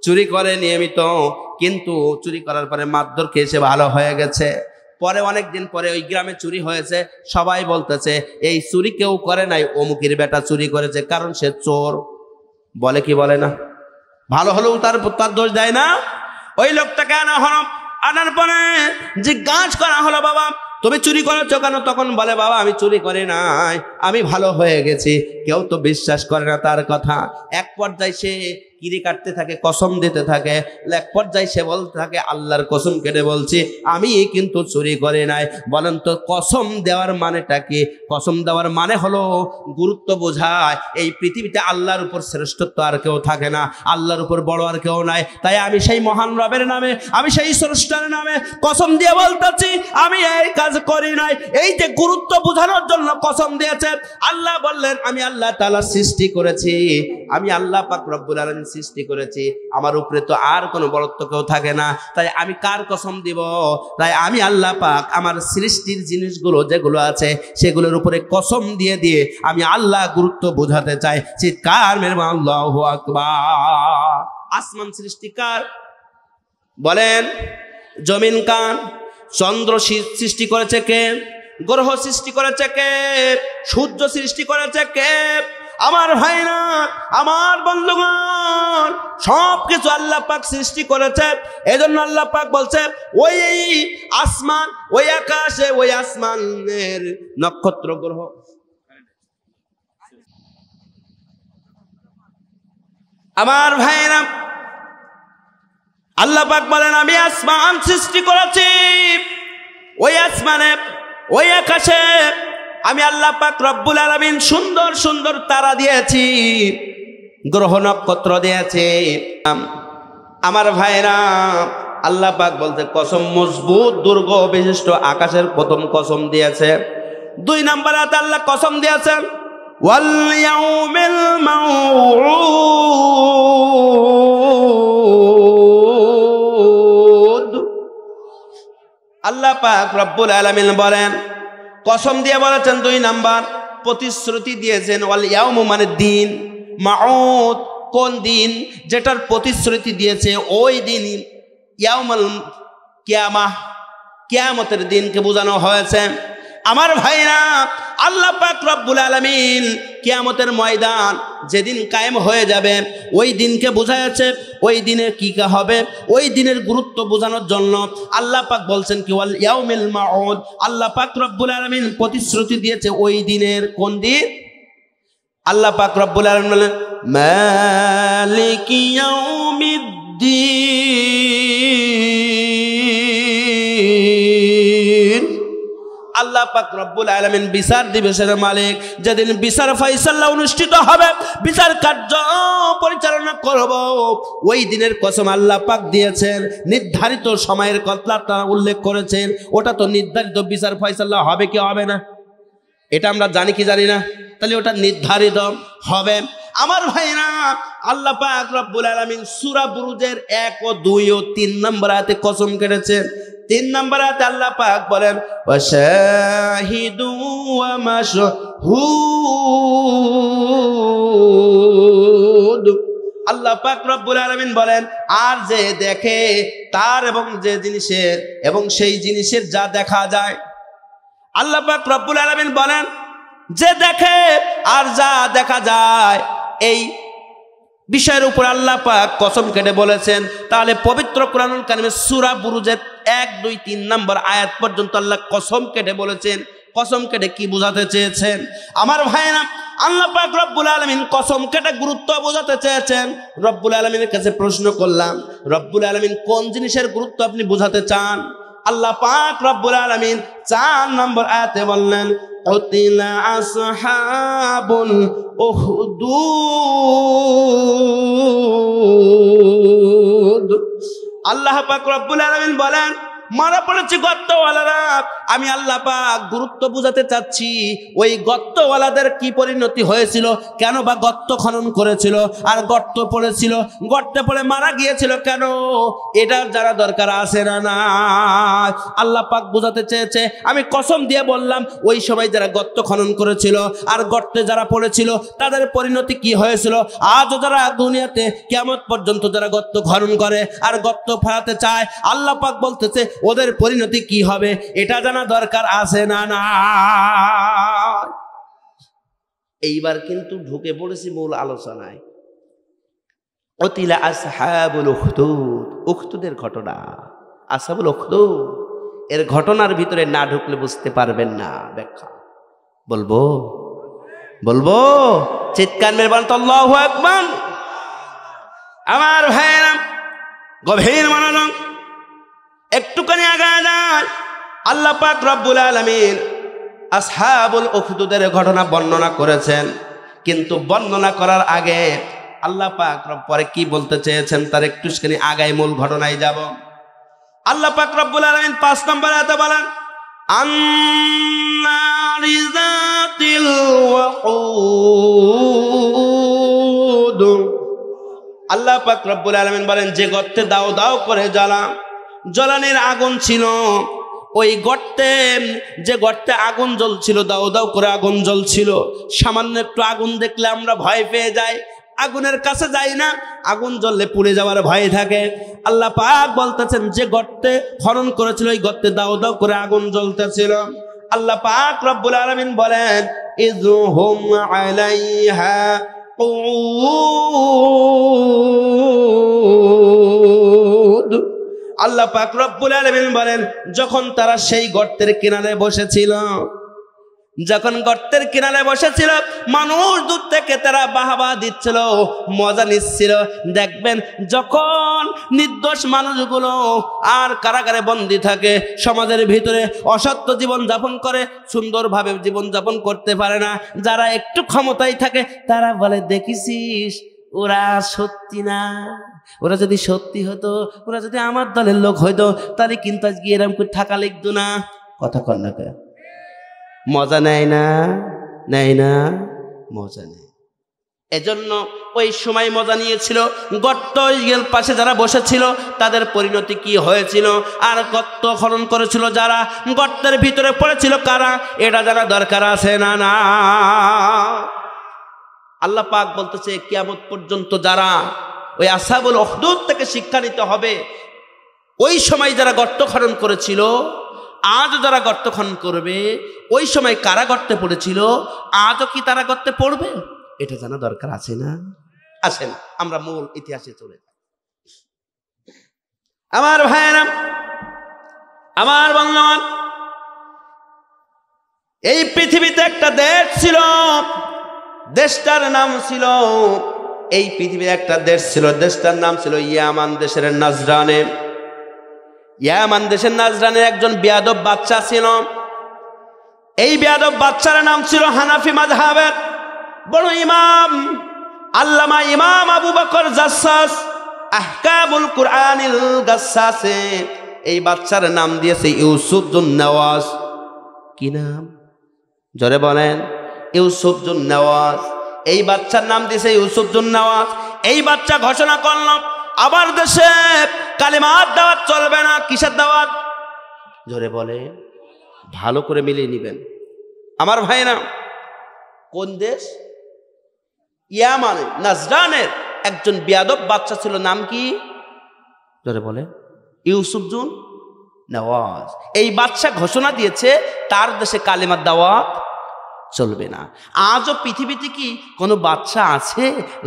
চুরি করে নিয়মিত, কিন্তু চুরি করার পরে মারধর খেয়ে সে ভালো হয়ে গেছে। পরে অনেক দিন পরে ওই গ্রামে চুরি হয়েছে, সবাই বলতেছে এই চুরি কেউ করে নাই, অমুকের বেটা চুরি করেছে, কারণ সে চোর। বলে কি বলে না? ভালো হলেও তার দোষ দেয় না। ওই লোকটাকে আনা হলো, আনার পরে জিজ্ঞাসা করা হলো বাবা তুমি চুরি করেছো কেন? তখন বলে বাবা আমি চুরি করি নাই, আমি ভালো হয়ে গেছি। কেউ তো বিশ্বাস করে না তার কথা। এক পর্যায়ে সে কিরি কাটতে থাকে, কসম দিতে থাকে। এক পর্যায়ে সে বলতে থাকে আল্লাহর কসম কেটে বলছি আমি কিন্তু চুরি করি নাই। বলেন তো কসম দেওয়ার মানেটা কি? কসম দেওয়ার মানে হলো গুরুত্ব বোঝায়। এই পৃথিবীতে আল্লাহর উপর শ্রেষ্ঠত্ব আর কেউ থাকে না, আল্লাহর উপর বড় আর কেউ নাই। তাই আমি সেই মহান রবের নামে, আমি সেই স্রষ্টার নামে কসম দিয়ে বলতেছি আমি এই কাজ করি নাই। এই যে গুরুত্ব বোঝানোর জন্য কসম দিয়েছে। আল্লাহ বললেন আমি আল্লাহ তাআলা সৃষ্টি করেছি, আমি আল্লাহ পাক রব্বুল আলামিন সৃষ্টি করেছি, আমার উপরে তো আর কোনো বড়ত্ব কেউ থাকে না। তাই আমি কার কসম দিব? তাই আমি আল্লাহ পাক আমার সৃষ্টির জিনিসগুলো যেগুলো আছে সেগুলোর উপরে কসম দিয়ে দিয়ে আমি আল্লাহ গুরুত্ব বোঝাতে চাই। চিৎকার মেরে আল্লাহু আকবার। আসমান সৃষ্টিকার বলেন, জমিন কার? চন্দ্র সৃষ্টি করেছে কে? গ্রহ সৃষ্টি করেছে কে? সূর্য সৃষ্টি করেছে কে? আমার ভাইরা, আমার বন্ধুগণ, সবকিছু আল্লাহ পাক সৃষ্টি করেছে। এজন্য আল্লাহ পাক বলছে ওই আসমান, ওই আকাশে, ওই আসমানের নক্ষত্র গ্রহ, আমার ভাইরা, আল্লাহ পাক বলেন আমি আসমান সৃষ্টি করেছি, ওই আসমানে, ওই আকাশে আমি আল্লাহ পাক রব্বুল আলামিন সুন্দর সুন্দর তারা দিয়েছি, গ্রহ নক্ষত্র দিয়েছি। আমার ভাইরা, আল্লাহ পাক বলতে কসম মজবুত দুর্গ বিশিষ্ট আকাশের প্রথম কসম দিয়েছে। 2 নম্বরে আল্লাহ কসম দিয়েছেন ওয়াল ইয়াউমিল মাউউদ। আল্লাহ পাক রব্বুল আলামিন বলেন, কসম দিয়ে বলেছেন 2 নাম্বার, প্রতিশ্রুতি দিয়েছেন ওয়াল ইয়াউম মানে দিন, মাউদ কোন দিন? যেটার প্রতিশ্রুতি দিয়েছে ওই দিন ইয়াউমুল কিয়ামাহ, কিয়ামতের দিনকে বোঝানো হয়েছে। আমার ভাইরা, আল্লাহ পাক রব্বুল আলামিন কিয়ামতের ময়দান যেদিন কায়েম হয়ে যাবে ওই দিনকে বোঝাচ্ছে। ওই দিনে কি হবে, ওই দিনের গুরুত্ব বোঝানোর জন্য আল্লাহ পাক বলছেন কি ওয়াল ইয়াউমিল মাউদ। আল্লাহ পাক রব্বুল আলামিন প্রতিশ্রুতি দিয়েছে ওই দিনের। কোন দিন? আল্লাহ পাক রব্বুল আলামিন বলেন মালিকি ইয়াউমিদ্দিন। আল্লাহ পাক রব্বুল আলামিন বিচার দিবসের মালিক। যেদিন বিচার ফয়সালা অনুষ্ঠিত হবে, বিচার কার্য পরিচালনা করব, ওই দিনের কসম আল্লাহ পাক দিয়েছেন। নির্ধারিত সময়ের কথা তারা উল্লেখ করেছেন। ওটা তো নির্ধারিত বিচার ফয়সালা হবে কি হবে না এটা আমরা জানি কি জানি না? তাহলে ওটা নির্ধারিত হবে। আমার ভাইরা, আল্লাহ পাক রব্বুল আলামিন সূরা বুরুজের 1 ও 2 ও 3 নম্বর আয়াতে কসম কেটেছেন। 3 নম্বর আয়াতে আল্লাহ পাক বলেন ওয়াশাহিদু ওয়া মাশহুদ। আল্লাহ পাক রব্বুল আলামিন বলেন আর যে দেখে তার এবং যে জিনিসের এবং সেই জিনিসের যা দেখা যায়। আল্লাহ পাক রব্বুল আলামিন বলেন যে দেখে আর যা দেখা যায়, এই বিষয়ের উপর আল্লাহ পাক কসম কেটে বলেছেন। তাহলে পবিত্র কোরআনুল কারীমের সূরা বুরুজের 1, 2, 3 নম্বর আয়াত পর্যন্ত আল্লাহ কসম কেটে বলেছেন। কসম কেটে কি বোঝাতে চেয়েছেন? আমার ভাইরা, আল্লাহ পাক রব্বুল আলামিন কসম কেটে গুরুত্ব বোঝাতে চেয়েছেন। রব্বুল আলামিনের কাছে প্রশ্ন করলাম, রব্বুল আলামিন কোন জিনিসের গুরুত্ব আপনি বোঝাতে চান? আল্লাহ পাক রব্বুল আলামিন 4 নম্বর আয়াতে বললেন উতিলা আসহাবুল উখদুদ। আল্লাহ পাক রব্বুল আলামিন বলেন মারা পড়েছে গর্তওয়ালারা। আমি আল্লাহ পাক গুরুত্ব বুঝাতে চাচ্ছি ওই গর্তওয়ালাদের কি পরিণতি হয়েছিল, কেন বা গর্ত খনন করেছিল আর গর্ত পড়েছিল, গর্তে পড়ে মারা গিয়েছিল কেন, এটার যারা দরকার আছে না না। আল্লাহ পাক বুঝাতে চেয়েছে, আমি কসম দিয়ে বললাম ওই সময় যারা গর্ত খনন করেছিল আর গর্তে যারা পড়েছিল তাদের পরিণতি কি হয়েছিল। আজও যারা দুনিয়াতে কিয়ামত পর্যন্ত যারা গর্ত খনন করে আর গর্ত ফেরাতে চায়, আল্লাহ পাক বলতেছে ওদের পরিণতি কি হবে এটা জানা দরকার আছে না না। এইবার কিন্তু ঢুকে পড়েছি মূল আলোচনায়। উতিলা আসহাবুল উখদুদ, উখদুদের ঘটনা। আসহাবুল উখদুদ এর ঘটনার ভিতরে না ঢুকলে বুঝতে পারবেন না। ব্যাখ্যা বলবো বলবো চিৎকার মেরে বলেন তো আল্লাহু আকবার। আমার ভাইরা গভীর মনোযোগ, একটুখানি আগায় যান। আল্লাহ পাক রব্বুল আলামিন আসহাবুল উখদুদের ঘটনা বর্ণনা করেছেন, কিন্তু বর্ণনা করার আগে আল্লাহ পাক পরে কি বলতে চেয়েছেন তার একটুখানি আগায় মূল ঘটনায় যাব। আল্লাহ পাক রব্বুল আলামিন 5 নম্বর আয়াতে বলেন আন্নারি যাতিল ওয়াকুদ। আল্লাহ পাক রব্বুল আলামিন বলেন যে গর্তে দাও দাও করে জ্বলানির আগুন ছিল, ওই গর্তে যে গর্তে আগুন জ্বলছিল, দাও দাও করে আগুন জ্বলছিল, সামান্য একটু আগুন দেখলে আমরা ভয় পেয়ে যাই, আগুনের কাছে যাই না, আগুন জ্বললে পুড়ে যাওয়ার ভয় থাকে। আল্লাহ পাক বলতেছেন যে গর্তে খনন করেছিল ওই গর্তে দাও দাও করে আগুন জ্বলতেছিল। আল্লাহ পাক রব্বুল আলামিন বলেন ইযহুম আলাইহা কুউদ। আল্লাহ পাক রব্বুল আলামিন বলেন যখন তারা সেই গর্তের কিনারে বসেছিল, যখন গর্তের কিনারে বসেছিল, মানুষ দূর থেকে তারা বাহাবা দিচ্ছিল, মজা নিচ্ছিল। দেখবেন যখন নির্দোষ মানুষগুলো আর কারাগারে বন্দী থাকে, সমাজের ভিতরে অসত্য জীবন যাপন করে, সুন্দরভাবে জীবন যাপন করতে পারে না, যারা একটু ক্ষমতায় থাকে তারা বলে দেখিছিস ওরা সত্যি না, ওরা যদি সত্যি হতো, ওরা যদি আমার দলের লোক হইতো তাহলে কিন্তু আজকে এরকম করে থাকা লিখতো না। কথা কর না, মজা নেয় না, নেয় না, মজা নেয়। এজন্য ওই সময় মজা নিয়েছিল। গর্ত পাশে যারা বসেছিল তাদের পরিণতি কি হয়েছিল, আর গর্ত খনন করেছিল যারা, গর্তের ভিতরে পড়েছিল কারা, এটা জানা দরকার আছে না না। আল্লাহ পাক বলতেছে কিয়ামত পর্যন্ত যারা ওই আসহাবুল উখদুদ থেকে শিক্ষা নিতে হবে। ওই সময় যারা গর্ত খনন করেছিল, আজও যারা গর্ত খনন করবে, ওই সময় কারা গর্তে পড়েছিল, আজও কি তারা গর্তে পড়বে, এটা জানা দরকার আছে না। আসেন আমরা মূল ইতিহাসে চলে যাই। আমার ভাইয়েরা, আমার বাংলার, এই পৃথিবীতে একটা দেশ ছিল, দেশটার নাম ছিল, এই পৃথিবীর একটা দেশ ছিল, দেশটার নাম ছিল ইয়ামান দেশের নাজরানে। ইয়ামান দেশের নাজরানে একজন বেয়াদব বাচ্চা ছিল। এই বেয়াদব বাচ্চার নাম ছিল হানাফি মাযহাবের বড় ইমাম আল্লামা ইমাম আবু বকর জাসসাস, আহকামুল কুরআনিল গাসসাসে এই বাচ্চার নাম দিয়েছে ইউসুফ জুন নওয়াজ। কি নাম? জোরে বলেন, ইউসুফ জুন নওয়াজ। এই বাচ্চার নাম দিয়েছে ইউসুফজুন নওয়াজ। এই বাচ্চা ঘোষণা করল আবার দেশে কালিমার দাওয়াত চলবে না। কিসের দাওয়াত? জোরে বলে, ভালো করে মিলিয়ে নিবেন আমার ভাইরা। কোন দেশ? ইয়ামান, নাজরানের একজন বিয়াদব বাচ্চা ছিল, নাম কি? জোরে বলে, ইউসুফজুন নওয়াজ। এই বাচ্চা ঘোষণা দিয়েছে তার দেশে কালিমার দাওয়াত চলবে না। আজও পৃথিবীতে কি কোনো বাচ্চা আছে,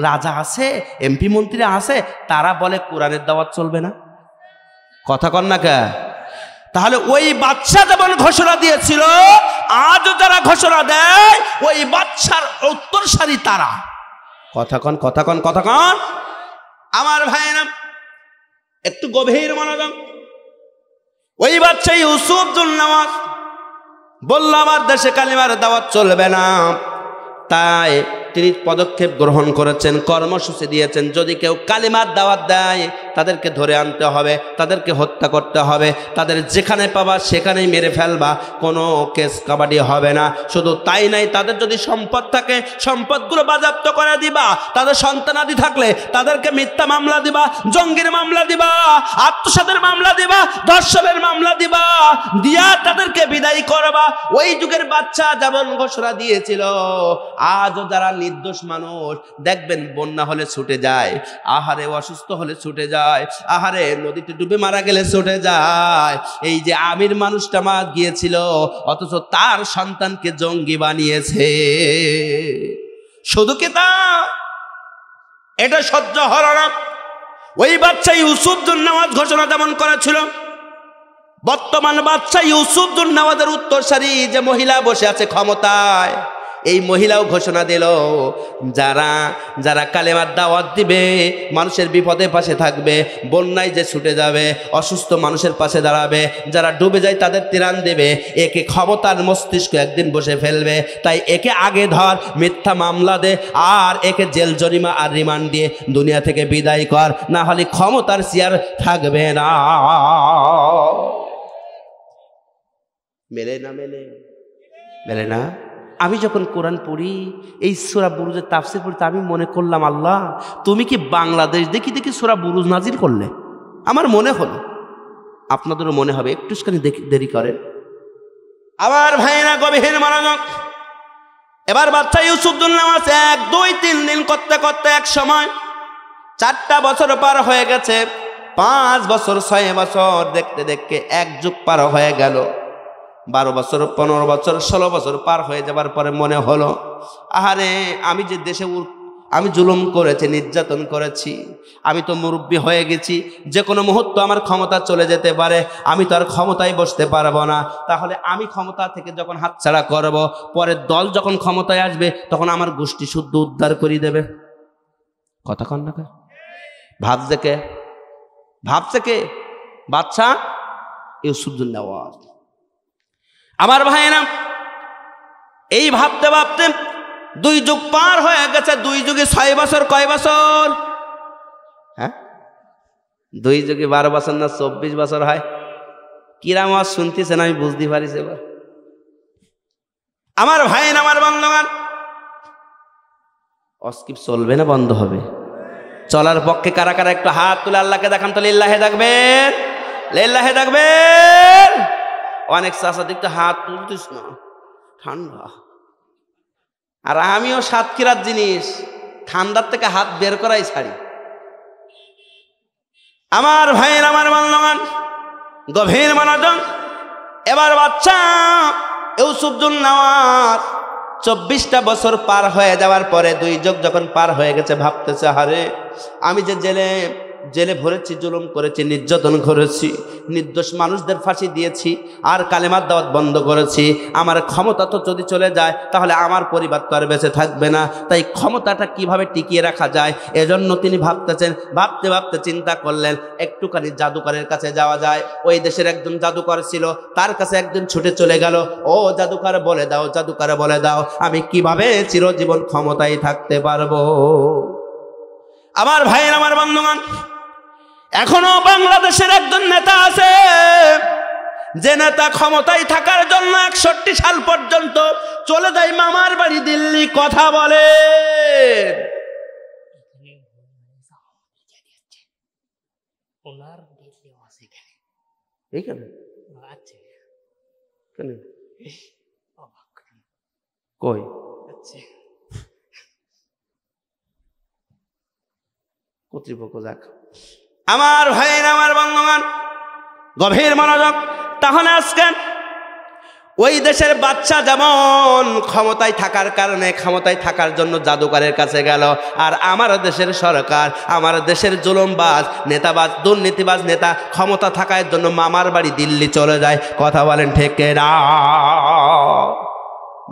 রাজা আছে, এমপি মন্ত্রী আছে, তারা বলে কোরআনের দাওয়াত চলবে না? কথা কন না কে? তাহলে ওই বাচ্চা যেমন ঘোষণা দিয়েছিল, আজও যারা ঘোষণা দেয় ওই বাচ্চার উত্তরসারী তারা। কথা কন, কথা কন, কথা কন আমার ভাইরা, একটু গভীর মনোযোগ। ওই বাচ্চা ইউসুফজুন নওয়াজ বলল আমার দেশে কালিমার দাওয়াত চলবে না। তাই তিনি পদক্ষেপ গ্রহণ করেছেন, কর্মসূচি দিয়েছেন, যদি কেউ কালিমার দাওয়াত দেয় তাদেরকে ধরে আনতে হবে, তাদেরকে হত্যা করতে হবে, তাদের যেখানে পাবা সেখানেই মেরে ফেলবা, কোনো কেস কাবাডি হবে না। শুধু তাই নাই, তাদের যদি সম্পদ থাকে সম্পদগুলো বাজেয়াপ্ত করে দিবা, তাদের সন্তানাদি থাকলে তাদেরকে মিথ্যা মামলা দিবা, জঙ্গির মামলা দিবা, আত্মসাতের মামলা দিবা, ধর্ষণের মামলা দিবা, দিয়া তাদেরকে বিদায় করবা। ওই যুগের বাচ্চা যেমন ঘোষণা দিয়েছিল, আজও যারা নির্দোষ মানুষ দেখবেন বন্যা হলে ছুটে যায়, আহারে অসুস্থ হলে ছুটে যায়, আহারে নদীতে ডুবে মারা গেলে ছুটে যায়। এই যে আমির মানুষটা মা গিয়েছিল, অথচ তার সন্তানকে জঙ্গি বানিয়েছে। শুধু কি তা? এটা সহ্য হলো না। ওই বাচ্চা ইউসুফজুন নওয়াজ ঘোষণা যেমন করেছিল, বর্তমান বাচ্চা ইউসুফজুন নওয়াজের উত্তরসারী যে মহিলা বসে আছে ক্ষমতায়, এই মহিলাও ঘোষণা দিল যারা যারা কালেমার দাওয়াত দিবে, মানুষের বিপদে পাশে থাকবে, বন্যায় যে ছুটে যাবে, অসুস্থ মানুষের পাশে দাঁড়াবে, যারা ডুবে যায় তাদের ত্রাণ দেবে, একে ক্ষমতার মস্তিষ্ক একদিন বসে ফেলবে। তাই একে আগে ধর, মিথ্যা মামলা দে, আর একে জেল জরিমা আর রিমান্ড দিয়ে দুনিয়া থেকে বিদায় কর, না হলে ক্ষমতার চেয়ার থাকবে না। মেলে না? মেলে? মেলে না? আমি যখন কোরআন পড়ি, এই সূরা বুরুজের তাফসীর পড়তে আমি মনে করলাম, আল্লাহ তুমি কি বাংলাদেশ দেখি দেখি সূরা বুরুজ নাজিল করলে? আমার মনে হলো, আপনাদেরও মনে হবে, একটুখানি দেরি করেন আবার ভাইরা, গভীর মনোযোগ। এবার বাচ্চা ইউসুফজুন নওয়াজ 1, 2, 3 দিন করতে করতে এক সময় 4টা বছর পার হয়ে গেছে, 5 বছর, 6 বছর, দেখতে দেখতে 1 যুগ পার হয়ে গেল। 12 বছর, 15 বছর, 16 বছর পার হয়ে যাবার পরে মনে হলো, আহারে আমি যে দেশে আমি জুলুম করেছি, নির্যাতন করেছি, আমি তো মুরব্বী হয়ে গেছি, যে কোনো মুহূর্ত আমার ক্ষমতা চলে যেতে পারে, আমি তো আর ক্ষমতায় বসতে পারবো না। তাহলে আমি ক্ষমতা থেকে যখন হাতছাড়া করব, পরের দল যখন ক্ষমতায় আসবে তখন আমার গোষ্ঠী শুদ্ধ উদ্ধার করে দেবে। কথা কন না? ভাবছে কে? ভাবছে কে? বাচ্চা ইউসুফজুন নওয়াজ। আমার ভাইরা, এই ভাবতে ভাবতে 2 যুগ পার হয়ে গেছে। 2 যুগে 6 বছর, কয় বছর? হ্যাঁ, 2 যুগে 12 বছর না 24 বছর হয়? কিরাম আওয়াজ শুনতেছেন আমি বুঝতে পারিস। এবার আমার ভাইরা, আমার বন্ধুগণ, অস্কিপ চলবে না বন্ধ হবে? চলার পক্ষে কারা কারা একটু হাত তুলে আল্লাহকে দেখান তো। লিল্লাহে থাকবেন, লিল্লাহে থাকবেন। অনেক চাষা দেখতে হাত তুলতিস না, ঠান্ডা। আর আমিও সাতক্ষীরার জিনিস, ঠান্ডার থেকে হাত বের করাই ছাড়ি। আমার ভাইয়ের, আমার বন্ধুগণ, গভীর মনোযোগ। এবার বাচ্চা ইউসুফজুন নওয়াজ 24টা বছর পার হয়ে যাওয়ার পরে, 2 যুগ যখন পার হয়ে গেছে, ভাবতেছে, আরে আমি যে জেলে ভরেছি, জুলুম করেছি, নির্যাতন করেছি, নির্দোষ মানুষদের ফাঁসি দিয়েছি, আর কালেমার দাওয়াত বন্ধ করেছি, আমার ক্ষমতা তো যদি চলে যায় তাহলে আমার পরিবার তো আর বেঁচে থাকবে না। তাই ক্ষমতাটা কিভাবে টিকিয়ে রাখা যায়, এজন্য তিনি ভাবতেছেন। ভাবতে ভাবতে চিন্তা করলেন একটুখানি জাদুকরের কাছে যাওয়া যায়। ওই দেশের একজন জাদুকর ছিল, তার কাছে একদিন ছুটে চলে গেল। ও জাদুকর বলে দাও, জাদুকর বলে দাও, আমি কিভাবে চিরজীবন ক্ষমতায় থাকতে পারবো। আমার ভাইয়ের, আমার বন্ধুগণ, এখনো বাংলাদেশের একজন নেতা আছে, যে নেতা ক্ষমতায় থাকার জন্য 61 সাল পর্যন্ত চলে যায় মামার বাড়ি দিল্লি। কথা বলে কই কর্তৃপক্ষ যাক। আমার ভাইয়ের আমার বন্ধুগণ গভীর মনোযোগ। তাহলে আজকে ওই দেশের বাচ্চা যেমন ক্ষমতায় থাকার কারণে ক্ষমতায় থাকার জন্য জাদুকরের কাছে গেল, আর আমার দেশের সরকার, আমার দেশের জুলুমবাজ নেতাবাজ দুর্নীতিবাজ নেতা ক্ষমতা থাকার জন্য মামার বাড়ি দিল্লি চলে যায়। কথা বলেন ঠিক না?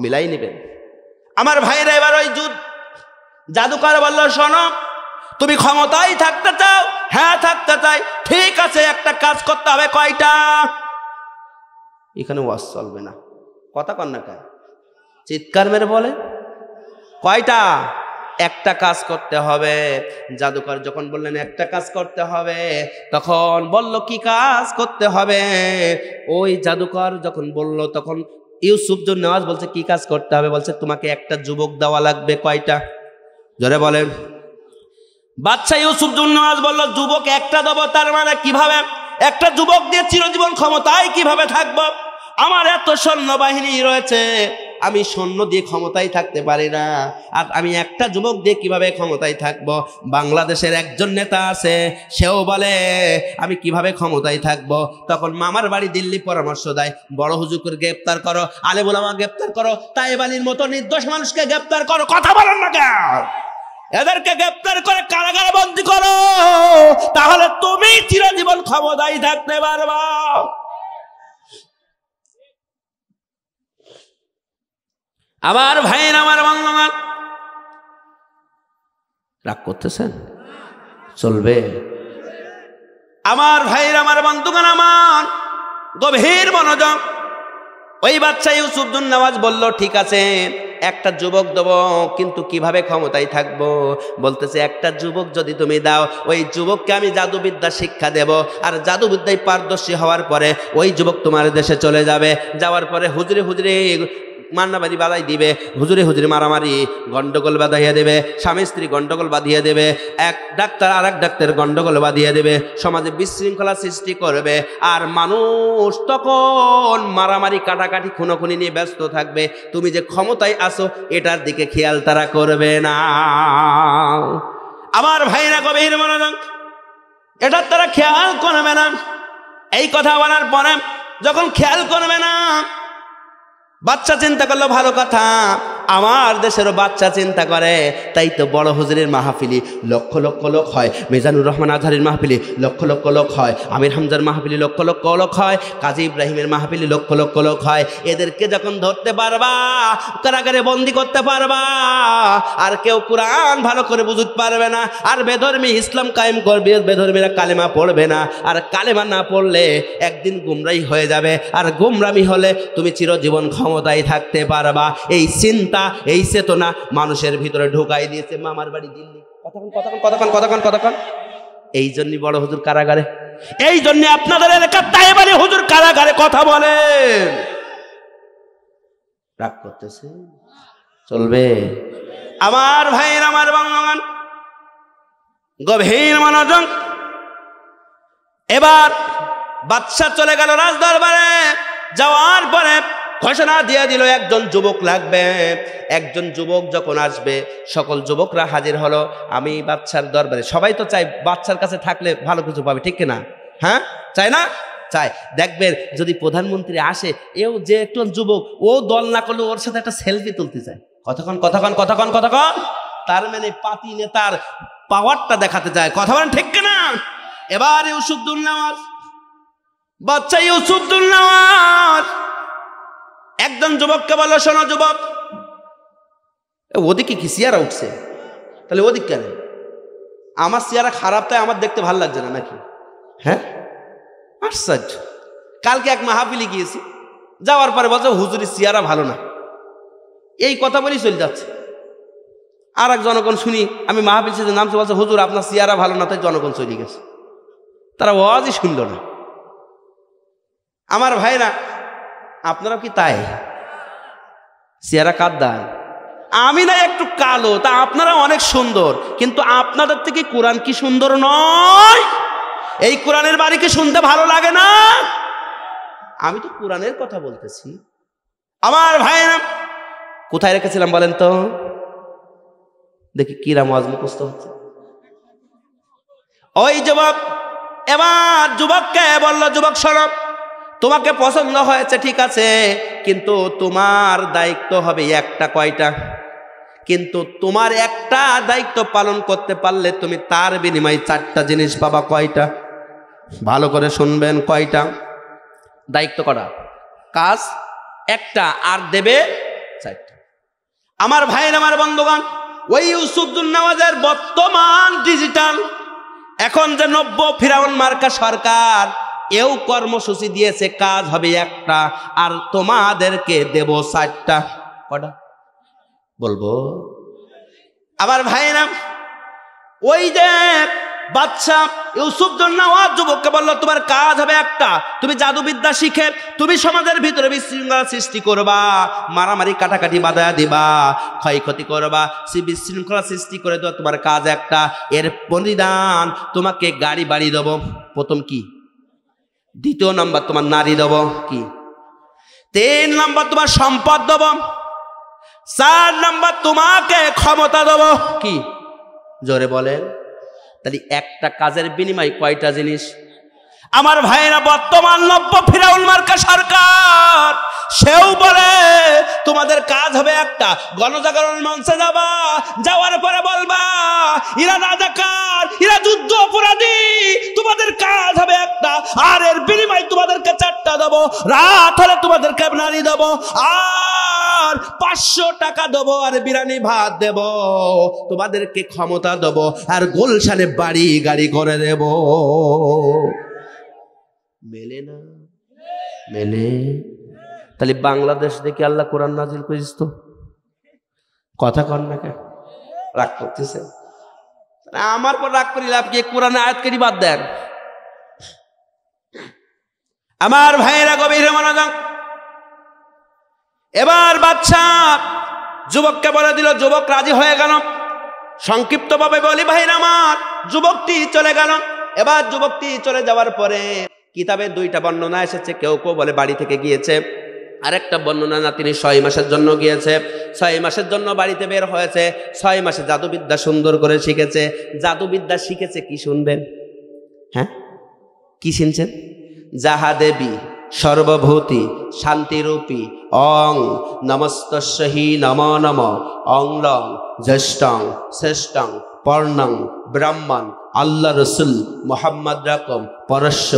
মিলাই নেবেন আমার ভাইরা। এবার ওই জাদুকর বলল, শোনো তুমি ক্ষমতায় থাকতে চাও? হ্যাঁ থাকতে চাই। ঠিক আছে, একটা কাজ করতে হবে। কয়টা? এখানে ওয়াজ চলবে না, কথা কন না কেন? চিৎকার মেরে বলে কয়টা? একটা কাজ করতে হবে। জাদুকর যখন বললেন একটা কাজ করতে হবে, তখন বলল কি কাজ করতে হবে? ওই জাদুকর যখন বলল তখন ইউসুফজুন নেওয়াজ বলছে কি কাজ করতে হবে? বলছে তোমাকে একটা যুবক দেওয়া লাগবে। কয়টা? জোরে বলেন। বাদশা ইউসুফজুন নেওয়াজ বলল যুবক একটা দেবো। তার মানে কিভাবে? একটা যুবক দিয়ে চিরজীবন ক্ষমতায় কিভাবে থাকবো? আমার এত সৈন্যবাহিনী রয়েছে, আমি সৈন্য দিয়ে ক্ষমতায় থাকতে পারি না, আর আমি একটা যুবক দিয়ে কিভাবে ক্ষমতায় থাকবো? বাংলাদেশের একজন নেতা আছে, সেও বলে আমি কিভাবে ক্ষমতায় থাকবো। তখন মামার বাড়ি দিল্লি পরামর্শ দেয়, বড় হুজুরকে গ্রেপ্তার করো, আলেম ওলামা গ্রেপ্তার করো, তাইব আলীর মতো নির্দোষ মানুষকে গ্রেপ্তার করো। কথা বলেন না কেন? এদেরকে গ্রেপ্তার করে কারাগারে বন্দী করো, তাহলে তুমি চিরজীবন ক্ষমতায় থাকতে পারবা। আমার ভাইয়ের আমার বন্ধুগণ, রাগ করতেছেন? চলবে? আমার ভাইয়ের আমার বন্ধুগণ, আমার গভীর মনোযোগ। ওই বাচ্চা ইউসুফজুন নেওয়াজ বলল ঠিক আছে একটা যুবক দেব, কিন্তু কিভাবে ক্ষমতায় থাকবো? বলতেছে একটা যুবক যদি তুমি দাও, ওই যুবককে আমি জাদুবিদ্যা শিক্ষা দেব, আর জাদুবিদ্যায় পারদর্শী হওয়ার পরে ওই যুবক তোমার দেশে চলে যাবে। যাওয়ার পরে হুজুরে হুজুরে মান্নাবাড়ি বাধাই দিবে, হুজুরে হুজুরে মারামারি গন্ডগোল বাঁধাইয়া দেবে, স্বামী স্ত্রী গন্ডগোল বাঁধিয়ে দেবে, এক ডাক্তার আর এক ডাক্তার গন্ডগোল বাঁধিয়ে দেবে, সমাজে বিশৃঙ্খলা সৃষ্টি করবে, আর মানুষ তখন মারামারি কাটাকাটি খুনোখুনি নিয়ে ব্যস্ত থাকবে। তুমি যে ক্ষমতায় আসো এটার দিকে খেয়াল তারা করবে না। আমার ভাইরা গভীর মনোযোগ, এটার তারা খেয়াল করবে না। এই কথা বলার পরে যখন খেয়াল করবে না, বাচ্চা চিন্তা করলো ভালো কথা, আমার দেশেরও বাচ্চা চিন্তা করে, তাই তো বড় হুজুরের মাহফিলি লক্ষ লক্ষ লোক হয়, মিজানুর রহমান আজহারের মাহফিলি লক্ষ লক্ষ লোক হয়, আমির হামজার মাহফিলি লক্ষ লক্ষ লোক হয়, কাজী ইব্রাহিমের মাহফিলি লক্ষ লক্ষ লোক হয়। এদেরকে যখন ধরতে পারবা, কারাগারে বন্দি করতে পারবা, আর কেউ কোরআন ভালো করে বুঝতে পারবে না, আর বেধর্মী ইসলাম কায়েম করবে, বেধর্মীরা কালেমা পড়বে না, আর কালেমা না পড়লে একদিন গুমরাই হয়ে যাবে, আর গুমরামি হলে তুমি চিরজীবন ক্ষমতায় থাকতে পারবা। এই চিন্তা এই চেতনা মানুষের ভিতরে ঢুকাই দিয়েছে মামার বাড়ি দিল্লি। কতক্ষণ এই জন্যই বড় হুজুর কারাগারে, এই জন্য আপনাদের এলাকার তাইব আলী হুজুর কারাগারে। কথা বলেন, রাগ করতেছে? চলবে? আমার ভাইয়ের আমার বন্ধুগণ গভীর মনোযোগ। এবার বাদশা চলে গেল রাজদরবারে। যাওয়ার পরে ঘোষণা দিয়ে দিল একজন যুবক লাগবে। একজন যুবক যখন আসবে, সকল যুবকরা হাজির হলো। আমি বাদশার দরবারে, সবাই তো চাই বাদশার কাছে থাকলে ভালো কিছু পাবে, ঠিক কিনা? হ্যাঁ, চাই না? চাই। দেখবেন যদি প্রধানমন্ত্রী আসে, এও যে একটু যুবক, ও দল না করলে ওর সাথে একটা সেলফি তুলতে চায়। কতক্ষণ তার মানে পাতি নেতার পাওয়ারটা দেখাতে চায়। কথা বলেন ঠিক কিনা? এবার ইউসুফজুন নেওয়াজ, বাচ্চা ইউসুফজুন নেওয়াজ একজন যুবককে বলো, শোনো যুবক, ওদিকে কি চেয়ারা উঠছে? তাহলে ওদিক কেন? আমার চেয়ারা খারাপ, তাই আমার দেখতে ভালো লাগছে না নাকি? হ্যাঁ, আশ্চর্য। কালকে এক মাহফিলে গিয়েছি, যাওয়ার পরে বলছে হুজুরের চেয়ারা ভালো না, এই কথা বলেই চলে যাচ্ছে। আর এক জনগণ শুনি, আমি মাহফিল শেষে নামছে, বলছে হুজুর আপনার চেয়ারা ভালো না, তাই জনগণ চলে গেছে। তারা ওয়াজই শুনল না। আমার ভাইরা, আপনারাও কি তাই? চেহারা কার দায়? আমি না একটু কালো, তা আপনারা অনেক সুন্দর, কিন্তু আপনাদের থেকে কোরআন কি সুন্দর নয়? এই কোরআনের বাড়ি কি শুনতে ভালো লাগে না? আমি তো কোরআনের কথা বলতেছি। আমার ভাইরা, কোথায় রেখেছিলাম বলেন তো? দেখি কিরাম ওয়াজ মুখস্থ হচ্ছে। ওই যুবক এবার যুবককে বলল, যুবক শোনো, তোমাকে পছন্দ হয়েছে ঠিক আছে, কিন্তু তোমার দায়িত্ব হবে একটা। কয়টা? কিন্তু তোমার একটা দায়িত্ব পালন করতে পারলে তুমি তার বিনিময়ে 4টা জিনিস পাবা। কয়টা? ভালো করে শুনবেন। কয়টা? দায়িত্ব করা, কাজ একটা, আর দেবে 4টা। আমার ভাই, আমার বন্ধুগণ, ওই ইউসুফজুন নওয়াজের বর্তমান ডিজিটাল এখন যে 90 ফিরাউন মার্কা সরকার, এও কর্মসূচি দিয়েছে, কাজ হবে একটা, আর তোমাদেরকে দেব 4টা। কটা বলবো? আবার ভাইরা, ওই যে বাদশা ইউসুফজুন নওয়াজ যুবককে বলল, তোমার কাজ হবে একটা, তুমি জাদুবিদ্যা শিখে তুমি সমাজের ভিতরে বিশৃঙ্খলা সৃষ্টি করবা, মারামারি কাটাকাটি বাধা দিবা, ক্ষয়ক্ষতি করবা, সে বিশৃঙ্খলা সৃষ্টি করে দেওয়া তোমার কাজ একটা। এর পরিধান তোমাকে গাড়ি বাড়ি দেবো, প্রথম কি? 2 নম্বর তোমার নারী দেবো, কি? 3 নম্বর তোমার সম্পদ দেবো, 4 নম্বর তোমাকে ক্ষমতা দেবো, কি? জোরে বলেন। তাহলে একটা কাজের বিনিময় কয়টা জিনিস? আমার ভাইরা, বর্তমান 90 ফিরাউন মার্কা সরকার, সেও বলে তোমাদের কাজ হবে একটা। গণজাগরণ মঞ্চে যাবা, যাওয়ার পরে বলবা এরা রাজাকার, এরা যুদ্ধ অপরাধী, তোমাদের কাজ হবে একটা, আর এর বিনিময় তোমাদেরকে 4টা দেবো, রাত হলে তোমাদেরকে নারী দেবো, আর 500 টাকা দেবো, আর বিরিয়ানি ভাত দেবো, তোমাদেরকে ক্ষমতা দেবো, আর গুলশানে বাড়ি গাড়ি করে দেব। মেলে না? মেলে? তাহলে বাংলাদেশ দেখে আল্লাহ কোরআন নাজিল করেছিস তো? কথা কন না কেন? রাগ করতেছে? আমার পর রাগ করি লাভ কি? কোরআনে আয়াত কেটে বাদ দেন। আমার ভাইয়েরা গভীর মনোযোগ। এবার বাদশা যুবককে বলে দিল, যুবক রাজি হয়ে গেল। সংক্ষিপ্ত ভাবে বলি ভাইরা আমার, যুবকটি চলে গেল। এবার যুবকটি চলে যাওয়ার পরে কিতাবে 2টা বর্ণনা এসেছে, কেউ কেউ বলে বাড়ি থেকে গিয়েছে, আরেকটা বর্ণনা না তিনি 6 মাসের জন্য গিয়েছে। 6 মাসের জন্য বাড়িতে বের হয়েছে। 6 মাসে জাদুবিদ্যা সুন্দর করে শিখেছে। জাদুবিদ্যা শিখেছে কি শুনবেন? হ্যাঁ, কি শুনছেন? যাহা দেবী সর্বভূতি শান্তিরূপী অং নমস্তস্যহি নম নম অং লং জ্যেষ্ঠং শ্রেষ্ঠং পর্ণং ব্রাহ্মণ আল্লাহ রসুল মোহাম্মদ রকম পরস্য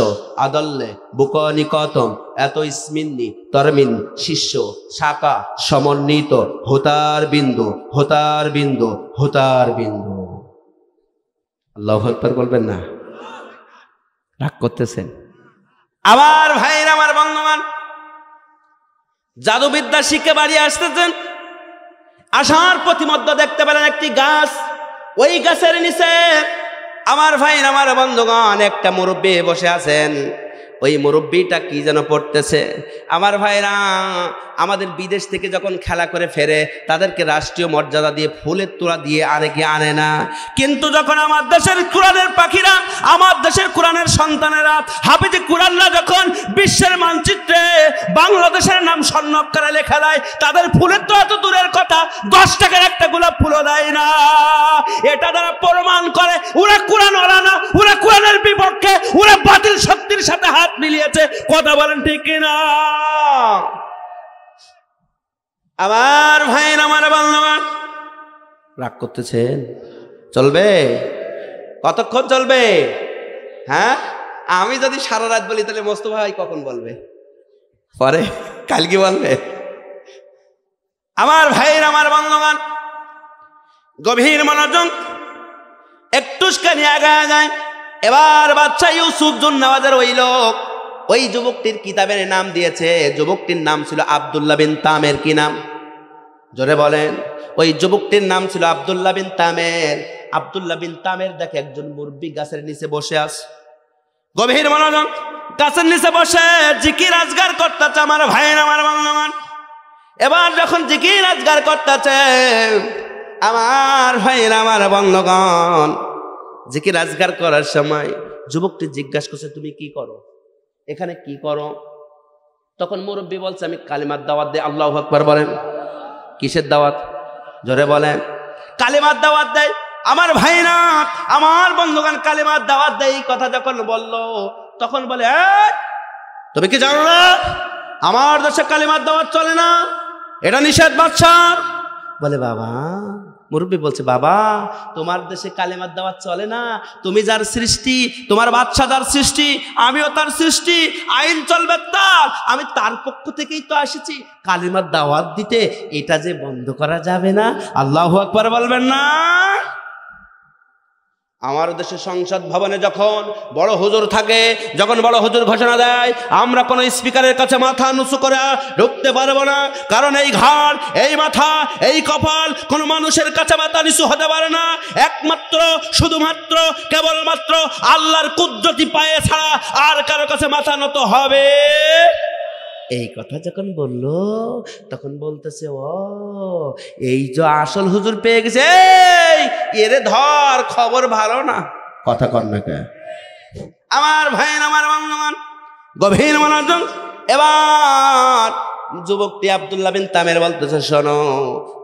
আদল্লে বুকনিকতম এত ইসমিন্নি তরমিন শিষ্য শাখা সমন্বিত হোতার বিন্দু হোতার বিন্দু হোতার বিন্দু। আল্লাহু আকবার বলবেন না? রাগ করতেছেন? আমার ভাইরা, আমার বন্ধুগণ, জাদুবিদ্যা শিখে বাড়ি আসতেছেন। আসার প্রতিমধ্যে দেখতে পেলেন একটি গাছ। ওই গাছের নিচে আমার ভাইরা, আমার বন্ধুগণ, একটা মুরব্বী বসে আছেন। ওই মুরব্বীটা কি যেন পড়তেছে। আমার ভাইরা, আমাদের বিদেশ থেকে যখন খেলা করে ফেরে তাদেরকে রাষ্ট্রীয় মর্যাদা দিয়ে ফুলের তোড়া দিয়ে আনে কি আনে না? কিন্তু যখন আমার দেশের কোরআনের পাখিরা, আমার দেশের কোরআনের সন্তানেরা, হাফেজে কোরআনরা যখন বিশ্বের মানচিত্রে বাংলাদেশের নাম স্বর্ণাক্ষরে লেখা দেয়, তাদের ফুলের তোড়া তো দূরের কথা, 10 টাকার একটা গোলাপ ফুলও দেয় না। এটা দ্বারা প্রমাণ করে ওরা কোরআন ওরা না, ওরা কোরআনের বিপক্ষে, ওরা বাতিল শক্তির সাথে হাত মিলিয়েছে। কথা বলেন ঠিক কিনা? আমার ভাই, আমার বান্ধবান, রাগ করতেছেন? চলবে? কতক্ষণ চলবে? হ্যাঁ, আমি যদি সারা রাত বলি তাহলে মোস্তফা ভাই কখন বলবে? পরে কালকে বলবে? আমার ভাই, আমার বান্ধবান, গভীর মনোযোগ, একটুখানি আগায় যায়। এবার বাদশা ইউসুফজুন নওয়াজের ওই লোক, ওই যুবকটির কিতাবের নাম দিয়েছে, যুবকটির নাম ছিল আব্দুল্লাহ বিন তামের। কি নাম? জোরে বলেন। ওই যুবকটির নাম ছিল আব্দুল্লাহ বিন তামের। আব্দুল্লাহ বিন তামের দেখে একজন মুরব্বী গাছের নিচে বসে আছে। গভীর মনোযোগ, গাছের নিচে বসে জিকির আজগার করতেছে। আমার ভাই, আমার বাংলামান, এবার যখন জিকির আজগার করতেছে, আমার ভাইয়ের আমার বন্ধুগণ, জিকির আজগার করার সময় যুবকটি জিজ্ঞাসা করছে, তুমি কি করো এখানে, কি করো? তখন মুরব্বী বলছে, আমি কালিমার দাওয়াত দেই। আল্লাহু আকবার বলেন। কিসের দাওয়াত? জোরে বলেন। কালিমার দাওয়াত দেয়। আমার ভাইরা আমার বন্ধুগণ, কালিমার দাওয়াত দেয়। এই কথা যখন বললো তখন বলে, তুমি কি জানো না আমার দেশে কালিমার দাওয়াত চলে না, এটা নিষেধ বাদশার। বলে, বাবা, মুরব্বী বলছে, বাবা তোমার দেশে কালিমার দাওয়াত চলে না, তুমি যার সৃষ্টি, তোমার বাদশা যার সৃষ্টি, আমিও তার সৃষ্টি, আইন চলবে তার, আমি তার পক্ষ থেকেই তো এসেছি কালিমার দাওয়াত দিতে, এটা যে বন্ধ করা যাবে না। আল্লাহু আকবার বলবেন না? আমার দেশে সংসদ ভবনে যখন বড় হুজুর থাকে, যখন বড় হুজুর ঘোষণা দেয়, আমরা কোনো স্পিকারের কাছে মাথা নুচু করে ঢুকতে পারবো না, কারণ এই ঘাড়, এই মাথা, এই কপাল কোনো মানুষের কাছে মাথা নিচু হতে পারে না। একমাত্র শুধুমাত্র কেবলমাত্র আল্লাহর কুদরতি পায়ে ছাড়া আর কারো কাছে মাথা নত হবে। এই কথা যখন বললো তখন বলতেছে, ও এই যে আসল হুজুর পেয়ে গেছে, এরে ধর, খবর ভালো না। কথা কর না কে? আমার ভাই আমার বন্ধুগণ, গভীর মনোযোগ। এবার যুবকটি আব্দুল্লাহ বিন তামের বলতেছে, শোনো,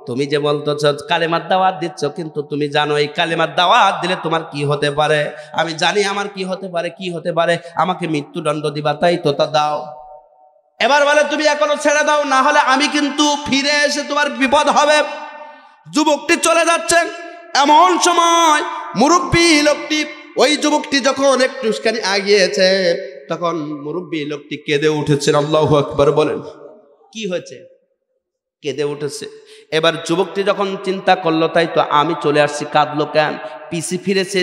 তুমি যে বলতেছ কালিমার দাওয়াত দিচ্ছ, কিন্তু তুমি জানো এই কালিমার দাওয়াত দিলে তোমার কি হতে পারে? আমি জানি আমার কি হতে পারে। কি হতে পারে? আমাকে মৃত্যুদণ্ড দিবা, তাই তো, তা দাও। এবার বলে, তুমি এখনো ছেড়ে দাও, না হলে আমি কিন্তু ফিরে এসে তোমার বিপদ হবে। যুবকটি চলে যাচ্ছে। এমন সময় মুরব্বী লোকটি, ওই যুবকটি যখন একটুখানি আগিয়েছে, তখন মুরব্বী লোকটি কেঁদে উঠেছেন। আল্লাহু আকবার বলেন। কি হয়েছে? কেঁদে উঠেছে। এবার যুবকটি যখন চিন্তা করলো, তাই তো আমি চলে আসছি, কাঁদলো কেন? পিছে ফিরেছে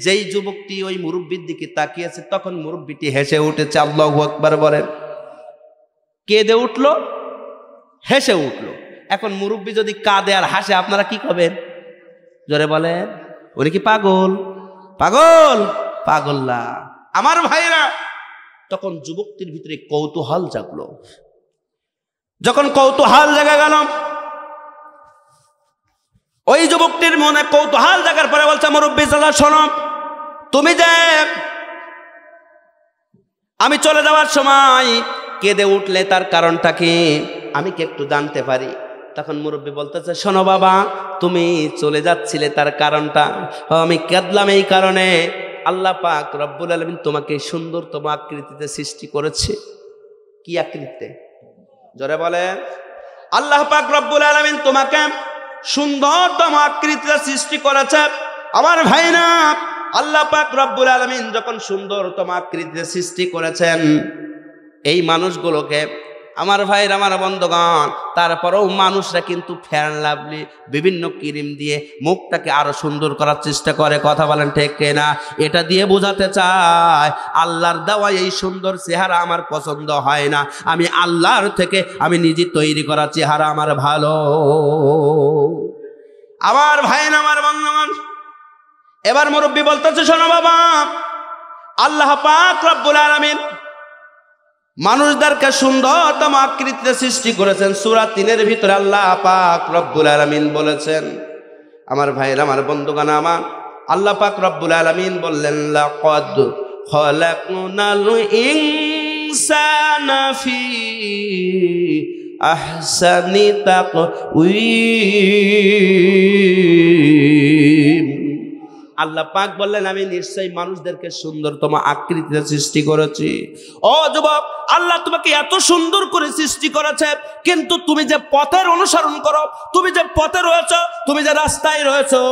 যেই যুবকটি ওই মুরব্বীর দিকে তাকিয়েছে, তখন মুরব্বীটি হেসে উঠেছে। আল্লাহু আকবার বলেন। কেঁদে উঠলো, হেসে উঠলো। এখন মুরব্বী যদি কাঁদে আর হাসে, আপনারা কি করবেন? জোরে বলেন। উনি কি পাগল? পাগল? পাগল না। আমার ভাইরা, তখন যুবকটির ভিতরে কৌতূহল জাগলো। যখন কৌতূহল জাগা গেল, ওই যুবকটির মনে কৌতূহল জাগার পরে বলছে, মুরব্বী চাচা শোনো, তুমি যে আমি চলে যাওয়ার সময় কেঁদে উঠলে, তার কারণটা কি আমি কি একটু জানতে পারি? তখন মুরব্বী বলতেছে, শোনো বাবা, তুমি চলে যাচ্ছিলে, তার কারণটা আমি কাঁদলাম এই কারণে, আল্লাহ পাক রব্বুল আলামিন তোমাকে সুন্দরতম আকৃতিতে সৃষ্টি করেছে। কি আকৃতিতে? জোরে বলে। আল্লাহ পাক রব্বুল আলামিন তোমাকে সুন্দরতম আকৃতিতে সৃষ্টি করেছে। আমার ভাইরা, আল্লাহ পাক রব্বুল আলামিন যখন সুন্দরতম আকৃতিতে সৃষ্টি করেছেন এই মানুষগুলোকে, আমার ভাইরা আমার বন্ধুগণ, তারপরেও মানুষরা কিন্তু ফেয়ার লাভলি বিভিন্ন ক্রিম দিয়ে মুখটাকে আরো সুন্দর করার চেষ্টা করে। কথা বলেন ঠিক কিনা? এটা দিয়ে বোঝাতে চায় আল্লাহর দেওয়া এই সুন্দর চেহারা আমার পছন্দ হয় না, আমি আল্লাহর থেকে আমি নিজে তৈরি করা চেহারা আমার ভালো। আমার ভাইরা আমার বন্ধুগণ, এবার মুরব্বী বলতেছে, শোনো বাবা, আল্লাহ পাক রব্বুল আলামিন মানুষদেরকে সুন্দরতম আকৃতিতে সৃষ্টি করেছেন। সূরা ৩-এর ভিতরে আল্লাহ পাক রব্বুল আলামিন বলেছেন, আমার ভাইরা আমার বন্ধুগণ আমার, আল্লাহ পাক রব্বুল আলামিন বললেন, লাকাদ খালাকনাল ইনসানা ফি আহসানি তাকওয়িম। আল্লাহ পাক বললেন, আমি নিশ্চয়ই মানুষদেরকে সুন্দরতম আকৃতিতে সৃষ্টি করেছি। ও যুবক, আল্লাহ তোমাকে এত সুন্দর করে সৃষ্টি করেছে, কিন্তু তুমি যে পথের অনুসরণ করো, তুমি যে পথে রয়েছো, তুমি যে রাস্তায় রয়েছো,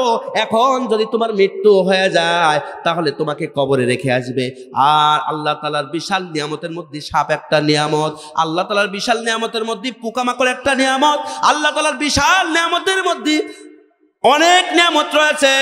এখন যদি তোমার মৃত্যু হয়ে যায় তাহলে তোমাকে কবরে রেখে আসবে। আর আল্লাহ তাআলার বিশাল নিয়ামতের মধ্যে সাপ একটা নিয়ামত, আল্লাহ তাআলার বিশাল নিয়ামতের মধ্যে পোকামাকড় একটা নিয়ামত, আল্লাহ তাআলার বিশাল নিয়ামতের মধ্যে অনেক নিয়ামত রয়েছে।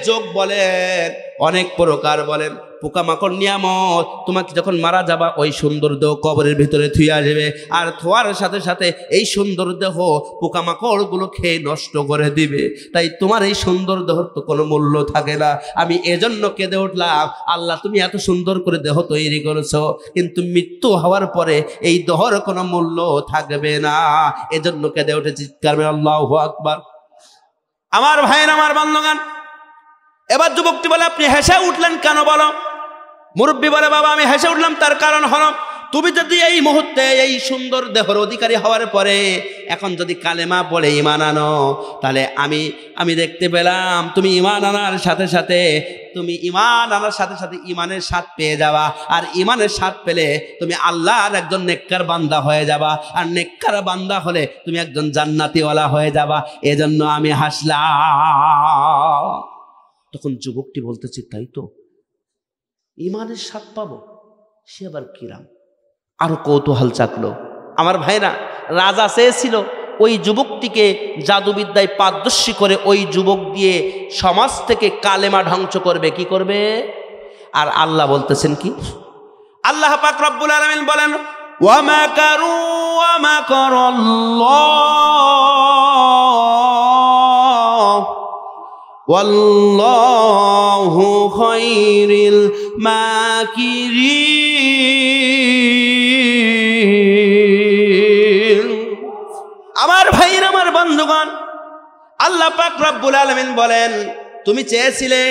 যোগ বলেন, অনেক প্রকার বলেন, পোকামাকড় নিয়ামত, তোমাকে যখন মারা যাবা ওই সুন্দর দেহ কবরের ভিতরে থুয়ে আসবে, আর থোয়ার সাথে সাথে এই সুন্দর দেহ পোকামাকড়গুলো খেয়ে নষ্ট করে দিবে। তাই তোমার এই সুন্দর দেহর তো কোনো মূল্য থাকে না। আমি এজন্য কেঁদে উঠলাম, আল্লাহ তুমি এত সুন্দর করে দেহ তৈরি করেছো, কিন্তু মৃত্যু হওয়ার পরে এই দেহর কোনো মূল্য থাকবে না। এজন্য কেঁদে উঠে চিৎকার করে আল্লাহু আকবার। আমার ভাইয়ের, আমার বান্ধবগণ, এবার যুবকটি বলে আপনি হেসে উঠলেন কেন বলো? মুরব্বী বলে বাবা আমি হেসে উঠলাম তার কারণ হলো, তুমি যদি এই মুহূর্তে এই সুন্দর দেহর অধিকারী হওয়ার পরে এখন যদি কালেমা পড়ে ঈমান আনো, তাহলে আমি দেখতে পেলাম তুমি ঈমান আনার সাথে সাথে ঈমানের স্বাদ পেয়ে যাবা, আর ঈমানের স্বাদ পেলে তুমি আল্লাহর একজন নেককার বান্দা হয়ে যাবা, আর নেককার বান্দা হলে তুমি একজন জান্নাতীওয়ালা হয়ে যাবা। এজন্য আমি হাসলাম। তখন যুবকটি বলতেছে তাই তো, ঈমানের স্বাদ পাবো, সে আবার কিরাম? আরো কৌতূহল চাকলো। আমার ভাইরা, রাজা চেয়েছিল ওই যুবকটিকে জাদুবিদ্যায় পারদর্শী করে ওই যুবক দিয়ে সমাজ থেকে কালেমা ধ্বংস করবে। কি করবে? আর আল্লাহ বলতেছেন কি? আল্লাহ পাক রব্বুল আলামিন বলেন ওয়া মাকারু ওয়া মাকারাল্লাহ ওয়াল্লাহু খায়রুল মাকিরিন। আমার ভাইরা, আমার বন্ধুগণ, আল্লাহ পাক রব্বুল আলামিন বলেন তুমি চেয়েছিলে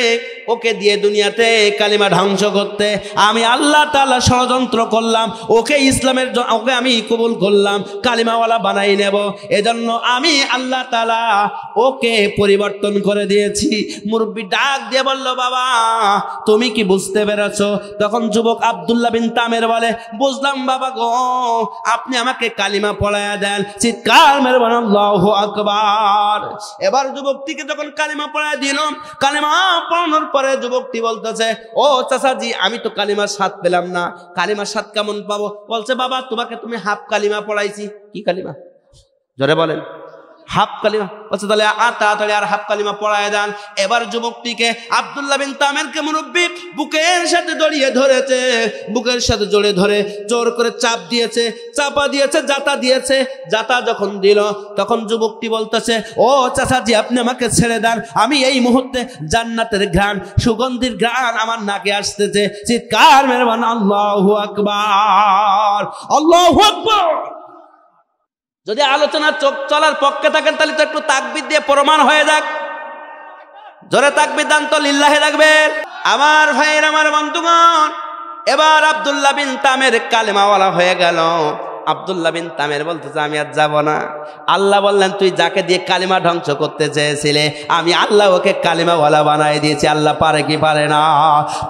ওকে দিয়ে দুনিয়াতে কালিমা ধ্বংস করতে, আমি আল্লাহ তাআলা ষড়যন্ত্র করলাম, ওকে ওকে আমি কবুল করলাম, কালিমাওয়ালা বানাই নেব। এজন্য আমি আল্লাহ তাআলা ওকে পরিবর্তন করে দিয়েছি। মুরব্বী ডাক দিয়ে বলল বাবা তুমি কি বুঝতে পেরেছো? তখন যুবক আব্দুল্লাহ বিন তামের বলে বুঝলাম বাবা গো, আপনি আমাকে কালিমা পড়ায়া দেন। চিৎকার মেরে বলেন আল্লাহু আকবার। এবার যুবকটিকে যখন কালিমা পড়ায়া দিল, কালিমা পড়ানোর পরে যুবকটি বলতেছে ও চাচাজি আমি তো কালিমার স্বাদ পেলাম না, কালিমার স্বাদ কেমন পাবো? বলছে বাবা তোমাকে তুমি হাফ কালিমা পড়াইছি। কি কালিমা? জোরে বলেন। হাফ কালিমা। বলছে তাহলে তাড়াতাড়ি আর হাফ কালিমা পড়ায় দেন। এবার যুবকটিকে আব্দুল্লাহ বিন তামেরকে মুরব্বী বুকের সাথে জড়িয়ে ধরেছে, বুকের সাথে জড়িয়ে ধরে জোর করে চাপ দিয়েছে, চাপা দিয়েছে, জাতা দিয়েছে। জাতা যখন দিল তখন যুবকটি বলতেছে ও চাচাজি আপনি আমাকে ছেড়ে দেন, আমি এই মুহূর্তে জান্নাতের ঘ্রাণ, সুগন্ধির ঘ্রাণ আমার নাকে আসতেছে। চিৎকার মেরে বলেন আল্লাহু আকবার, আল্লাহু আকবার। যদি আলোচনা চোখ চলার পক্ষে থাকেন তাহলে তো একটু তাকবীর দিয়ে প্রমাণ হয়ে যাক। জোরে তাকবীর দান তো লিল্লাহি রাখবেন। আমার ভাইয়ের, আমার বন্ধুগণ, এবার আব্দুল্লাহ বিন তামের কালেমাওয়ালা হয়ে গেল। আব্দুল্লাহ বিন তামের বলতেছে আমি আর যাব না। আল্লাহ বললেন তুই যাকে দিয়ে কালিমা ধ্বংস করতে চেয়েছিলে আমি আল্লাহ ওকে কালিমাওয়ালা বানাই দিয়েছি। আল্লাহ পারে কি পারে না?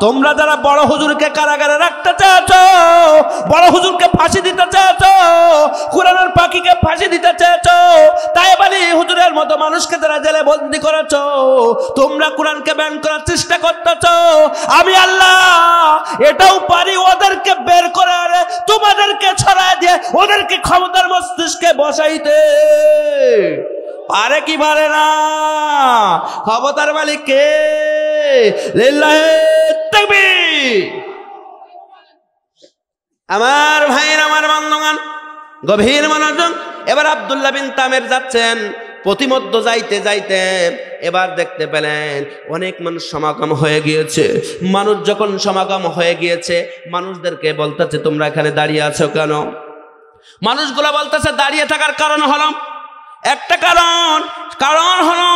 তোমরা যারা বড় হুজুরকে কারাগারে রাখতে চেয়েছো, বড় হুজুরকে ফাঁসি দিতে চেয়েছো, কুরআনের পাখিকে ফাঁসি দিতে চেয়েছো, তাই বলি হুজুরের মতো মানুষকে যারা জেলে বন্দি করেছো, তোমরা কোরআনকে ব্যান করার চেষ্টা করতেছো, আমি আল্লাহ এটাও পারি ওদেরকে বের করে আনে তোমাদেরকে ছড়ায় দিয়ে ওদেরকে ক্ষমতার মস্তিষ্কে বসাইতে। পারে কি পারে না? ক্ষমতার মালিক কে? লিল্লাহি তাকবীর। আমার ভাইয়ের, আমার বন্ধুগণ, গভীর মনোযোগ। এবার আব্দুল্লাহ বিন তামের যাচ্ছেন, প্রতিমধ্য যাইতে যাইতে এবার দেখতে পেলেন অনেক মানুষ সমাগম হয়ে গিয়েছে। মানুষ যখন সমাগম হয়ে গিয়েছে মানুষদেরকে বলতেছে তোমরা এখানে দাঁড়িয়ে আছো কেন? মানুষগুলো বলতেছে দাঁড়িয়ে থাকার কারণ হলো একটা, কারণ হলো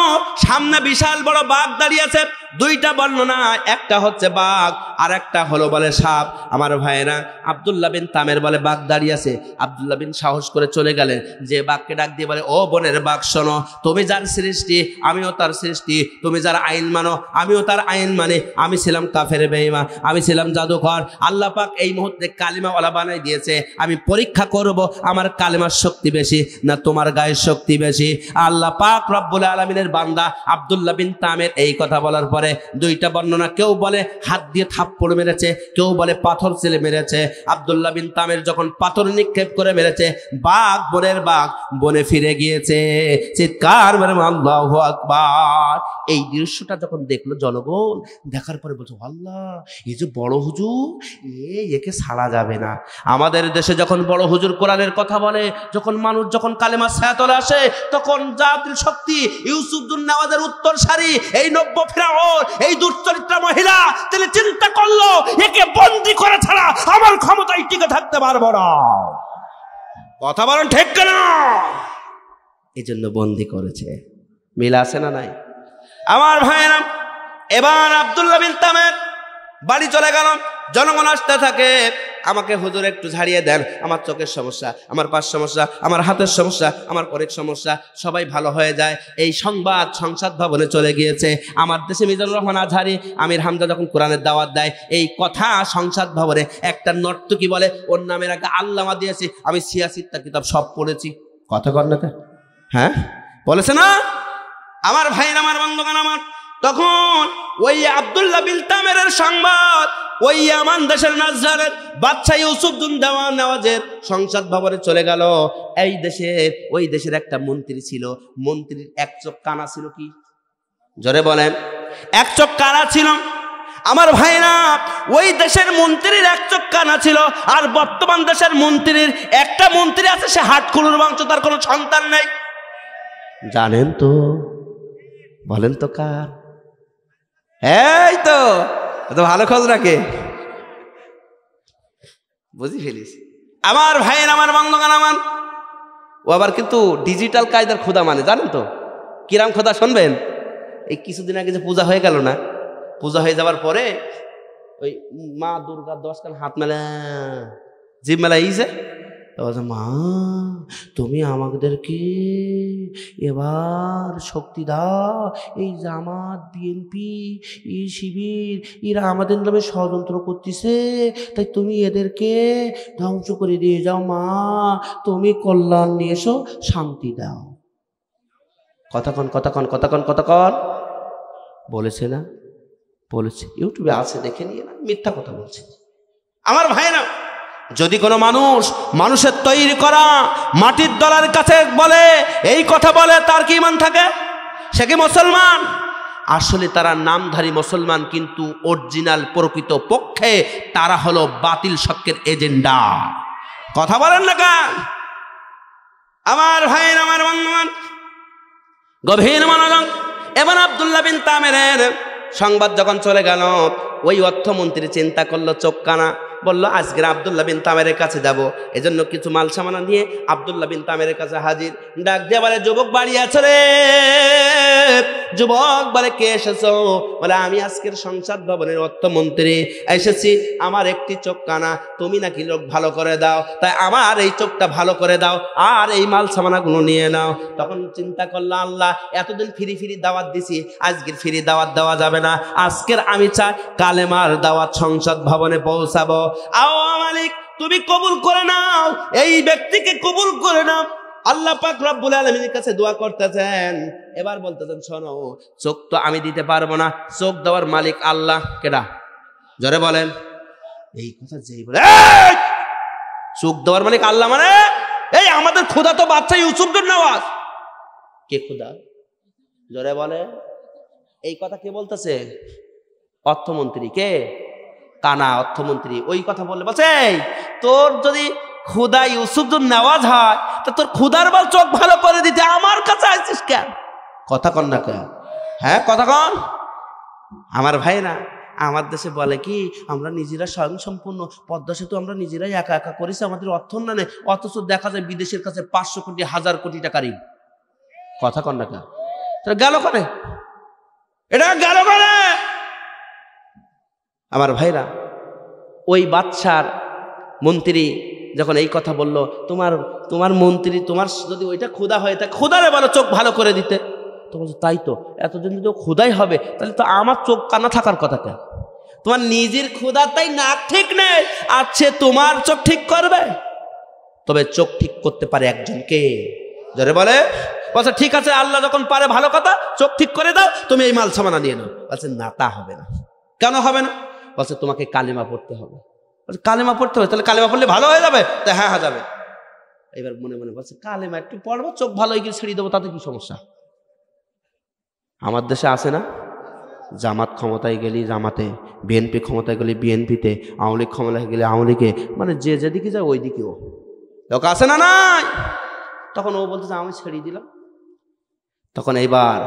সামনে বিশাল বড় বাঘ দাঁড়িয়ে আছে। দুইটা বর্ণনা, একটা হচ্ছে বাঘ আর একটা হলো বলে সাপ। আমার ভাইয়েরা, আব্দুল্লাহ বিন তামের বলে বাঘ দাঁড়িয়ে আছে। আব্দুল্লাহ বিন সাহস করে চলে গেলেন, যে বাঘকে ডাক দিয়ে বলে ও বনের বাঘ শোনো, তুমি যার সৃষ্টি আমিও তার সৃষ্টি, তুমি যার আইন মানো আমিও তার আইন মানে। আমি ছিলাম কাফের বেঈমান, আমি ছিলাম জাদুকর, আল্লাহ পাক এই মুহূর্তে কালিমাওয়ালা বানাই দিয়েছে। আমি পরীক্ষা করব আমার কালিমার শক্তি বেশি না তোমার গায়ের শক্তি বেশি। আল্লাহ পাক রব্বুল আলামিনের বান্দা আব্দুল্লাহ বিন তামের এই কথা বলার পরে দুইটা বর্ণনা, কেউ বলে হাত দিয়ে থাপ্পড় মেরেছে, কেউ বলে পাথর ছেলে মেরেছে। আব্দুল্লাহ বিন তামের যখন পাথর নিক্ষেপ করে মেরেছে, বাঘ, বনের বাঘ বনে ফিরে গিয়েছে। চিৎকার মেরে আল্লাহু আকবার। এই দৃশ্যটা যখন দেখলো জনগণ, দেখার পরে বলছে আল্লাহ, এই যে বড় হুজুর, একে ছাড়া যাবে না। আমাদের দেশে যখন বড় হুজুর কোরআনের কথা বলে, যখন মানুষ যখন কালেমার ছায়া তলে আসে, তখন জাতির শক্তি ইউসুফজুন নেওয়াজের উত্তর সারি এই নব্য ফেরাউন, এই দুশ্চরিত্রা মহিলা, তিনি চিন্তা করলো একে বন্দী করে ছাড়া আমার ক্ষমতায় টিকে থাকতে পারবো না। কথা বলেন ঠিক কেনা? এই জন্য বন্দী করেছে। মিল আছে না নাই? আমার ভাইয়েরা, এবার আব্দুল্লাহ বিন তামের বাড়ি চলে গেল। জনগণ আসতে থাকে, আমাকে হুজুর একটু ঝাড়িয়ে দেন, আমার চোখের সমস্যা, আমার পাশ সমস্যা, আমার হাতের সমস্যা, আমার পরের সমস্যা, সবাই ভালো হয়ে যায়। এই সংবাদ সংসদ ভবনে চলে গিয়েছে। আমার দেশে মিজানুর রহমান আজহারি, আমির হামজা যখন কোরআনের দাওয়াত দেয়, এই কথা সংসদ ভবনে একটা নর্তকী বলে, ওর নামের আগে আল্লামা দিয়েছি, আমি সিয়াসিত্তা কিতাব সব পড়েছি। কথা কর না, হ্যাঁ বলেছে না? আমার ভাইরা, আমার বন্ধুগণ আমার, তখন ওই আব্দুল্লাহ বিন তামেরের সংবাদ ওই আমান দেশের নাজরানের বাদশা ইউসুফজুন নেওয়াজের সংসদ ভবনে চলে গেল। এই দেশের, ওই দেশের একটা মন্ত্রী ছিল, মন্ত্রীর এক চোখ কানা ছিল। কি জোরে বলেন? এক চোখ কানা ছিল। আমার ভাইরা, ওই দেশের মন্ত্রীর এক চোখ কানা ছিল। আর বর্তমান দেশের মন্ত্রীর একটা মন্ত্রী আছে, সে হাটকুলুর বংশ, তার কোনো সন্তান নেই। জানেন তো? বলেন তো কার? এই তো ভালো খোঁজ রাখে, বুঝি ফেলিস। আমার ভাইয়ের, আমার বন্ধুগণ আমার, ও আবার কিন্তু ডিজিটাল কায়দার খোদা মানে, জানেন তো? কিরাম খোদা শুনবেন? এই কিছুদিন আগে যে পূজা হয়ে গেল না, পূজা হয়ে যাওয়ার পরে ওই মা দুর্গা 10 খান হাত মেলা জিভ মেলা ইছে, মা তুমি আমাদেরকে এবার শক্তি দাও, এই জামাত বিএনপি এই শিবির এরা আমাদের নামে ষড়যন্ত্র করতেছে, তাই তুমি এদেরকে ধ্বংস করে দিয়ে যাও মা, তুমি কল্যাণ নিয়ে এসো, শান্তি দাও। কতক্ষণ কতক্ষণ কতক্ষণ কতক্ষণ বলেছে না? বলেছে, ইউটিউবে আছে, দেখে নিয়ে না, মিথ্যা কথা বলছে। আমার ভাইরা, যদি কোনো মানুষ মানুষের তৈরি করা মাটির দলার কাছে বলে, এই কথা বলে, তার কি ঈমান থাকে? সে কি মুসলমান? আসলে তারা নামধারী মুসলমান, কিন্তু অরিজিনাল প্রকৃত পক্ষে তারা হলো বাতিল শক্তের এজেন্ডা। কথা বলেন না কেন? আমার ভাই, আমার বন্ধুগণ, গভীর মনোযোগ। এবার আব্দুল্লাহ বিন তামেরের সংবাদ যখন চলে গেল, ওই অর্থমন্ত্রী চিন্তা করলো, চোখ কানা, বললো আজকের আব্দুল্লাহ বিন তামেরের কাছে যাব। এজন্য কিছু মাল সামানা নিয়ে আব্দুল্লাহ বিন তামেরের কাছে হাজির। ডাক দিয়ে বলে, যুবক বাড়ি আছে রে? যুবক বলে, কে এসেছো? বলে, আমি আজকের সংসদ ভবনের অর্থমন্ত্রী এসেছি, আমার একটি চোখ কানা, তুমি নাকি লোক ভালো করে দাও, তাই আমার এই চোখটা ভালো করে দাও, আর এই মাল সামানাগুলো নিয়ে নাও। তখন চিন্তা করলো, আল্লাহ এতদিন ফিরি ফিরি দাওয়াত দিছি, আজকের ফিরি দাওয়াত দেওয়া যাবে না, আজকের আমি চাই কালেমার দাওয়াত সংসদ ভবনে পৌঁছাবো। আও মালিক, তুমি কবুল করে নাও, এই ব্যক্তিকে কবুল করে নাও। আল্লাহ পাক রব্বুল আলামিনের কাছে দোয়া করতেছেন। এবার বলতেছেন, শোনো, চোখ তো আমি দিতে পারবো না, চোখ দেওয়ার মালিক আল্লাহ। কেডা? জোরে বলেন। এই কথা যেই বলে, চোখ দেওয়ার মালিক আল্লাহ মানে এই আমাদের খোদা তো বাদশা ইউসুফজুন নেওয়াজ। কে খোদা? জোরে বলে। এই কথা কে বলতেছে? অর্থমন্ত্রী। কে? কানা অর্থমন্ত্রী। ওই কথা বললে বলছে, তোর যদি খুদা ইউসুফজুন নেওয়াজ হয়, তা তোর খুদার বল চোখ ভালো করে দিতে আমার কাছে আসছিস কেন? কথা কন না কেন? হ্যাঁ কথা কন। আমার ভাই না, আমার দেশে বলে কি, আমরা নিজেরা স্বয়ং সম্পূর্ণ, পদ্মা সেতু আমরা নিজেরাই একা একা করেছি, আমাদের অর্থ উন্নয়নে, অথচ দেখা যায় বিদেশের কাছে 500 কোটি 1000 কোটি টাকা ঋণ। কথা কন না কেন? গেল করে, এটা গেল করে। আমার ভাইরা, ওই বাদশার মন্ত্রী যখন এই কথা বলল, তোমার মন্ত্রী, তোমার যদি ওইটা খোদা হয়ে থাকে, খোদারে বলো চোখ ভালো করে দিতে। তো বলছো, তাই তো, এতদিন যদি খোদাই হবে, তাহলে তো আমার চোখ কানা থাকার কথা কেন? তোমার নিজের খোদা তাই নাক ঠিক নেই, আছে তোমার চোখ ঠিক করবে? তবে চোখ ঠিক করতে পারে একজনকে। যারে বলে, বলছে ঠিক আছে, আল্লাহ যখন পারে ভালো কথা, চোখ ঠিক করে দাও, তুমি এই মাল সামানা নিয়ে নাও। বলছে না, তা হবে না। কেন হবে না? বলছে তোমাকে কালিমা পড়তে হবে। বলছে কালিমা পড়তে হবে? তাহলে কালিমা পড়লে ভালো হয়ে যাবে? হ্যাঁ হ্যাঁ যাবে। এবার মনে মনে বলছে, কালিমা একটু পড়বো, চোখ ভালো হয়ে গিয়ে ছেড়ে দেবো, তাতে কি সমস্যা? আমার দেশে আছে না? জামাত ক্ষমতায় গেলি জামাতে, বিএনপি ক্ষমতায় গেলে বিএনপিতে, আওয়ামী লীগ ক্ষমতায় গেলে আওয়ামী লীগে, মানে যে যেদিকে যায় ওই দিকেও লোক আছে না নাই? তখন ও বলতেছে আমি ছেড়ে দিলাম। তখন এইবার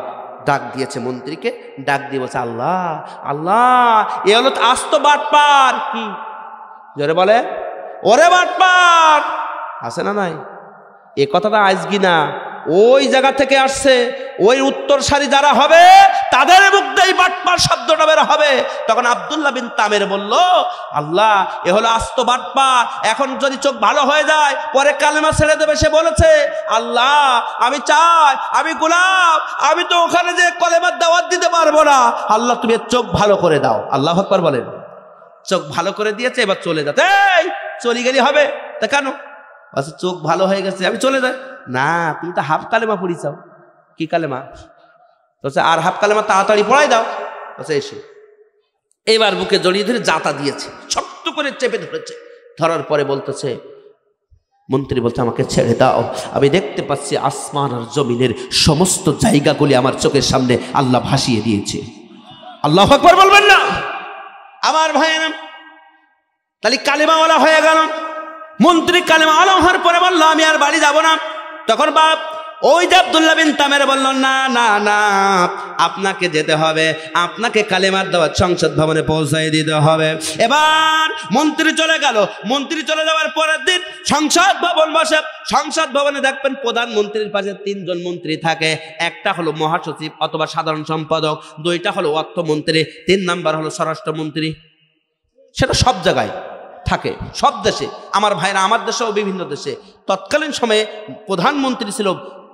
ডাক দিয়েছে মন্ত্রীকে, ডাক দিয়ে বলছে আল্লাহ আল্লাহ, এ হলো আস্ত বাটপার। কি জোরে বলে? ওরে বাটপার। আছে না নাই? এ কথাটা আজকে না, ওই জায়গা থেকে আসছে। ওই উত্তর সারি যারা হবে তাদের মুখ দিয়ে বাটপার শব্দটা বের হবে। তখন আব্দুল্লাহ বিন তামের বলল আল্লাহ, এ হলো আস্ত বাটপার, এখন যদি চোখ ভালো হয়ে যায় পরে কালেমা ছেড়ে দেবে। সে বলেছে আল্লাহ আমি চাই, আমি গোলাম, আমি তো ওখানে যে কলেমার দাওয়াত দিতে পারবো না, আল্লাহ তুমি চোখ ভালো করে দাও। আল্লাহু আকবার বলেন। চোখ ভালো করে দিয়েছে, এবার চলে যাতে। এই চলে গেলে হবে তা কেন? আচ্ছা চোখ ভালো হয়ে গেছে আমি চলে যাই না, তুমি তো হাফ কালেমা পড়ি চাও। কি কালেমা? বলছে আর হাফ কালেমা তাড়াতাড়ি পড়াই দাও। বলছে এসে এবার বুকে জড়িয়ে ধরে জাতা দিয়েছে, শক্ত করে চেপে ধরেছে। ধরার পরে বলতেছে, মন্ত্রী বলতে আমাকে ছেড়ে দাও, আমি দেখতে পাচ্ছি আসমান আর জমিনের সমস্ত জায়গাগুলি আমার চোখের সামনে আল্লাহ ভাসিয়ে দিয়েছে। আল্লাহু আকবার বলবেন না? আমার ভাইয়েরা, তাহলে কালেমাওয়ালা হয়ে গেল। মন্ত্রী কালেমাওয়ালা হওয়ার পরে বলল আমি আর বাড়ি যাব না। তখন বাপ ওই যে আব্দুল্লাহ বিন তামের বলল না না না, আপনাকে যেতে হবে, আপনাকে কালেমার দাওয়াত সংসদ ভবনে পৌঁছাই দিতে হবে। এবার মন্ত্রী চলে গেল। মন্ত্রী চলে যাওয়ার পরের দিন সংসদ ভবন বসে। সংসদ ভবনে দেখবেন প্রধানমন্ত্রীর পাশে 3 জন মন্ত্রী থাকে। একটা হলো মহাসচিব অথবা সাধারণ সম্পাদক, 2টা হলো অর্থমন্ত্রী, 3 নাম্বার হলো স্বরাষ্ট্রমন্ত্রী। সেটা সব জায়গায় থাকে, সব দেশে। আমার ভাইরা, আমার দেশেও বিভিন্ন দেশে তৎকালীন সময়ে প্রধানমন্ত্রী ছিল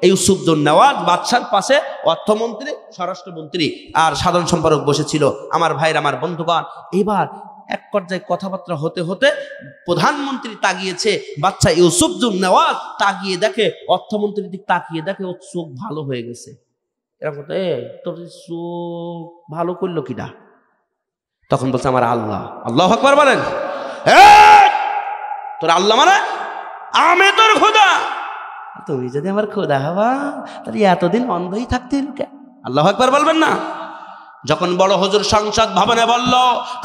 ইউসুফজুন নওয়াজ, বাদশার পাশে অর্থমন্ত্রী, স্বরাষ্ট্রমন্ত্রী আর সাধারণ সম্পাদক বসেছিল। আমার ভাইরা, আমার বন্ধুগণ, এবার এক পর্যায়ে কথাবার্তা হতে হতে প্রধানমন্ত্রী তাকিয়েছে, বাদশা ইউসুফজুন নওয়াজ তাকিয়ে দেখে, অর্থমন্ত্রীর দিক তাকিয়ে দেখে ওর চোখ ভালো হয়ে গেছে। এরকম তোর চোখ ভালো করলো কিনা? তখন বলছে আমার আল্লাহ। আল্লাহু আকবার বলেন। তোর আল্লাহ মানে? আমি তোর খোদা। তুমি যদি আমার খোদা হবা তাহলে এতদিন অন্ধই থাকতে কে? আল্লাহু আকবার বলবেন না? যখন বড় হুজুর সংসদ ভবনে বলল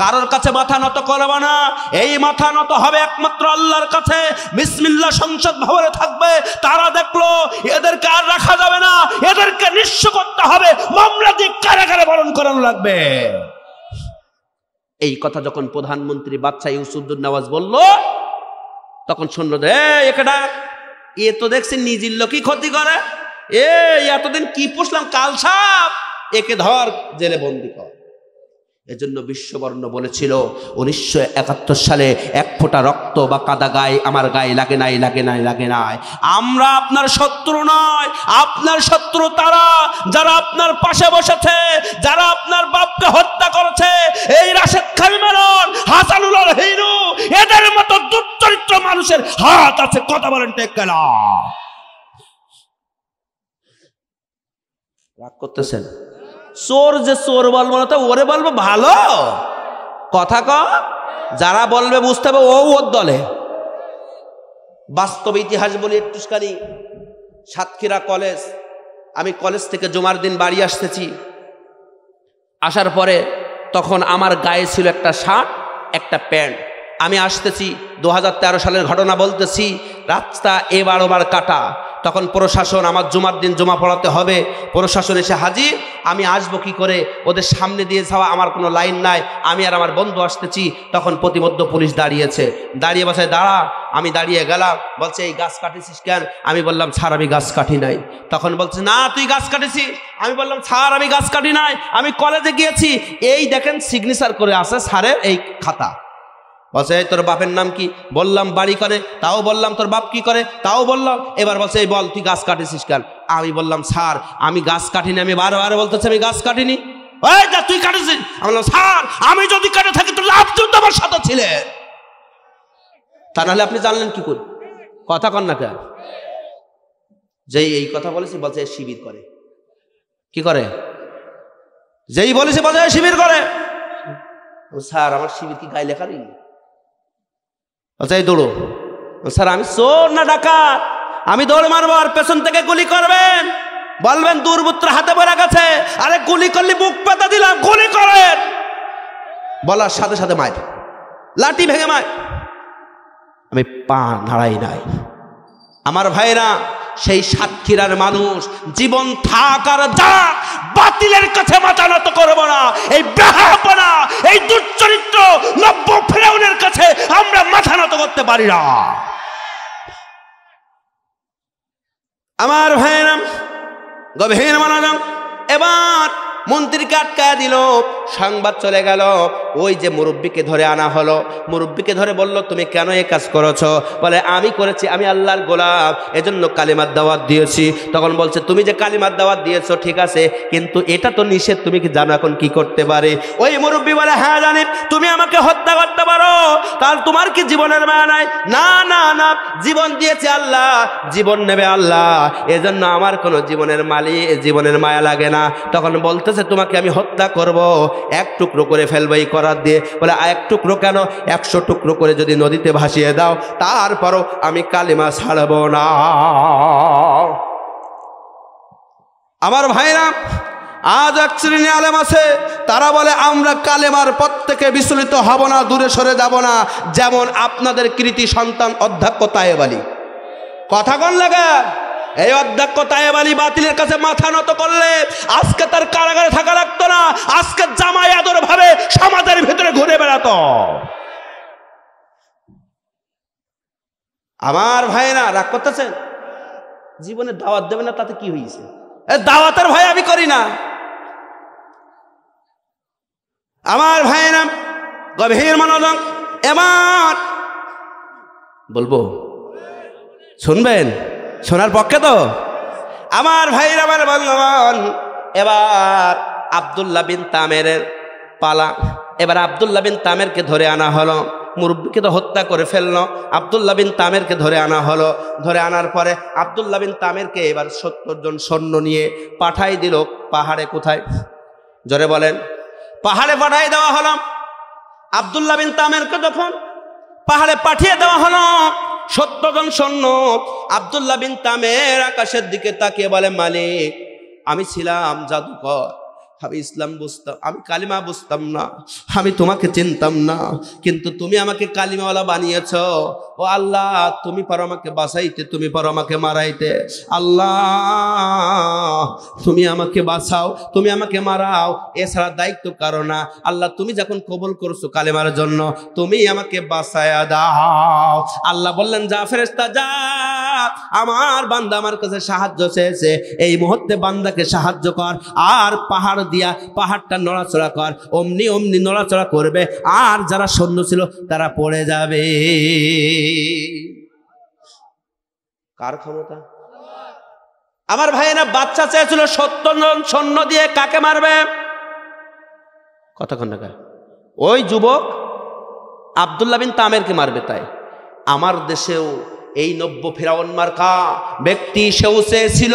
কারোর কাছে মাথা নত করবে না, এই মাথা নত হবে একমাত্র আল্লাহর কাছে, বিসমিল্লাহ সংসদ ভবনে থাকবে। তারা দেখলো এদেরকে আর রাখা যাবে না, এদেরকে নিঃস্ব করতে হবে, মামলা দিয়ে কারাগারে বরণ করানো লাগবে। এই কথা যখন প্রধানমন্ত্রী বাদশা ইউসুফজুন নওয়াজ বলল, তখন শুনল একেটা এ তো দেখছি নিজের লোকই ক্ষতি করে, এতদিন কি পুষলাম কাল সাপ, একে ধর জেলে বন্দি কর। এজন্য বিশ্ববর্ণ বলেছিল 1971 সালে 1 ফোঁটা রক্ত বা কাদা গায়ে আমার গায়ে লাগে নাই, লাগে নাই, লাগে নাই। আমরা আপনার শত্রু নয়, আপনার শত্রু তারা যারা আপনার পাশে বসেছে, যারা আপনার বাপকে হত্যা করেছে। এই রাশেদ খান মেনন, হাসানুল হিরু, এদের মতো দুশ্চরিত্র মানুষের হাত আছে। কথা বলেন ঠিক কিনা? রাগ করতেছেন? চোর যে চোর বলবো না, তো ওরে বলবো ভালো কথা ক। যারা বলবে বুঝতে হবে ও ওর দলে। বাস্তব ইতিহাস বলি একটুখানি। সাতক্ষীরা কলেজ, আমি কলেজ থেকে জুমার দিন বাড়ি আসতেছি। আসার পরে তখন আমার গায়ে ছিল একটা শার্ট, একটা প্যান্ট। আমি আসতেছি, 2013 সালের ঘটনা বলতেছি। রাস্তা এবার কাটা। তখন প্রশাসন, আমার জুমার দিন জমা পড়াতে হবে, প্রশাসন এসে হাজির। আমি আসবো কি করে? ওদের সামনে দিয়ে যাওয়া আমার কোনো লাইন নাই। আমি আর আমার বন্ধু আসতেছি, তখন প্রতিমধ্য পুলিশ দাঁড়িয়েছে। দাঁড়িয়ে বসায় দাঁড়া। আমি দাঁড়িয়ে গেলাম। বলছে এই গাছ কাটিছিস কেন? আমি বললাম স্যার আমি গাছ কাটি নাই। তখন বলছে না তুই গাছ কাটিছিস। আমি বললাম স্যার আমি গাছ কাটি নাই, আমি কলেজে গিয়েছি। এই দেখেন সিগনেচার করে আছে স্যারের এই খাতা। বলছে তোর বাপের নাম কি? বললাম বাড়ি করে। তাও বললাম তোর বাপ কি করে? তাও বললাম। এবার বলছে এই বল তুই গাছ কাটিছিস কেন? আমি বললাম স্যার আমি গাছ কাটিনি। আমি বারবার বলতেছি আমি গাছ কাটিনি। ওই যা তুই কাটিছিস। আমি বললাম স্যার আমি যদি কাটে থাকি তাহলে আপনি তো আমার সাথে ছিলেন, তা নাহলে আপনি জানলেন কি করে? কথা কন না কেন? যেই এই কথা বলেছি বলছে শিবির করে। কি করে? যেই বলেছে বলছে শিবির করে। স্যার আমার শিবির কি গায়ে লেখা নেই? বলছে এই দৌড়ো। স্যার আমি চোর না ডাকাত, আমি দৌড় মারবো আর পেছন থেকে গুলি করবেন। বলবেন দুর্বৃত্ত হাতে পড়ে গেছে, আরে গুলি করলে বুক পাতা দিলাম, গুলি করেন, বলার সাথে সাথে মার, লাঠি ভেঙে মার। আমি পা নাড়াই নাই। আমার ভাইরা, সেই সাতক্ষীরার মানুষ জীবন থাকার যা বাতিলের কাছে মাথা নত করবো না। এই বেহাপনা, এই দুশ্চরিত্র নব্য ফেরাউনের কাছে আমরা মাথা নত করতে পারি না। আমার ভাইরা, গভীর মনোযোগ। এবার মন্ত্রীকে আটকায় দিল, সংবাদ চলে গেল। ওই যে মুরব্বীকে ধরে আনা হলো, মুরব্বীকে ধরে বলল তুমি কেন এই কাজ করেছো? বলে আমি করেছি, আমি আল্লাহর গোলাম, এজন্য কালিমার দাওয়াত দিয়েছি। তখন বলছে তুমি যে কালিমার দাওয়াত দিয়েছো ঠিক আছে, কিন্তু এটা তো নিষেধ, তুমি কি জানো এখন কি করতে পারে? ওই মুরব্বী বলে হ্যাঁ জানি। তুমি আমাকে হত্যা করতে পারো, তাহলে তোমার কি জীবনের মায়া নাই? না না না, জীবন দিয়েছে আল্লাহ, জীবন নেবে আল্লাহ, এজন্য আমার কোনো জীবনের মায়া লাগে না। তখন বলতে তোমাকে আমি হত্যা করব, এক টুকরো করে ফেলবো এই করার দিয়ে। বলে এক টুকরো কেন, 100 টুকরো করে যদি নদীতে ভাসিয়ে দাও, তারপরও আমি কালিমা ছাড়ব না। আমার ভাইরা, আজ এক শ্রেণী আলেম আছে, তারা বলে আমরা কালেমার পথ থেকে বিচলিত হব না, দূরে সরে যাব না। যেমন আপনাদের কৃতি সন্তান অধ্যক্ষ তায়েব আলী, কথা কোন লাগে? এই অধ্যক্ষ তায়েব আলী বাতিলের কাছে মাথা নত করলে আজকে তার কারাগারে থাকা লাগতো না, আজকে জামাই আদর ভাবে সমাজের ভিতরে ঘুরে বেড়াতো। আমার ভাইরা, রাগ করতেছেন? জীবনে দাওয়াত দেবে না, তাতে কি হয়েছে? দাওয়াতের ভয় আমি করি না। আমার ভাইরা, গভীর মনোযোগ। এবার বলবো, শুনবেন? শোনার পক্ষে তো? আমার ভাইরা, আমার বন্ধুগণ, এবার আব্দুল্লাহ বিন তামেরের পালা। এবার আব্দুল্লাহ বিন তামেরকে ধরে আনা হলো, মুরব্বীকে তো হত্যা করে ফেললো, আব্দুল্লাহ বিন তামেরকে ধরে আনা হলো। ধরে আনার পরে আব্দুল্লাহ বিন তামেরকে এবার 70 জন সৈন্য নিয়ে পাঠাই দিল পাহাড়ে। কোথায়? জোরে বলেন। পাহাড়ে পাঠাই দেওয়া হলো। আব্দুল্লাহ বিন তামেরকে যখন পাহাড়ে পাঠিয়ে দেওয়া হলো, 70 জন সৈন্য, আব্দুল্লাহ বিন তামের আকাশের দিকে তাকিয়ে বলে মালিক, আমি ছিলাম জাদুকর, আমি ইসলাম বুঝতাম, আমি কালিমা বুঝতাম না, আমি তোমাকে চিনতাম না, কিন্তু তুমি আমাকে কালিমাওয়ালা বানিয়েছ। ও আল্লাহ, তুমি পারো আমাকে বাঁচাইতে, তুমি পারো আমাকে মারাইতে। আল্লাহ, তুমি আমাকে বাঁচাও, তুমি আমাকে মারাও, এছাড়া দায়িত্ব কারো না। আল্লাহ, তুমি যখন কবুল করছো কালিমার জন্য, তুমি আমাকে বাঁচায়া দাও। আল্লাহ বললেন, যা ফেরেশতা যা, আমার বান্দা আমার কাছে সাহায্য চেয়েছে, এই মুহূর্তে বান্দাকে সাহায্য কর, আর পাহাড় দিয়া পাহাড়টা নড়াচড়া কর। অমনি অমনি নড়াচড়া করবে, আর যারা সৈন্য ছিল তারা পড়ে যাবে। কার ক্ষমতা? আমার ভাইয়েরা, বাচ্চা চেয়েছিল 70 জন সৈন্য দিয়ে কাকে মারবে? কতক্ষণ টাকা? ওই যুবক আব্দুল্লাহ বিন তামেরকে মারবে। তাই আমার দেশেও এই নব্য ফেরাউন মার্কা ব্যক্তি সেও চেয়েছিল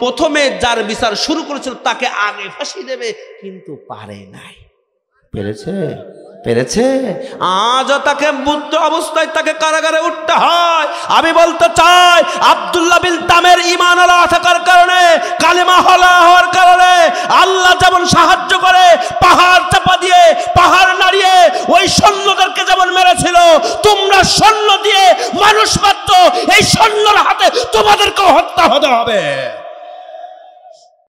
প্রথমে যার বিচার শুরু করেছিল তাকে আগে ফাঁসি দেবে, কিন্তু পারে নাই। পেরেছে? পেরেছে। আজও তাকে বুদ্ধ অবস্থায় তাকে কারাগারে উঠতে হয়। আমি বলতে চাই, আব্দুল্লাহ বিন তামের ঈমান আলা থাকার কারণে, কালেমা হলা হওয়ার কারণে আল্লাহ যেমন সাহায্য করে, পাহাড় চাপা দিয়ে, পাহাড় নাড়িয়ে ওই সৈন্যদেরকে যেমন মেরেছিল, তোমরা সৈন্য দিয়ে মানুষ মাত্র, এই সৈন্যর হাতে তোমাদেরকেও হত্যা হতে হবে।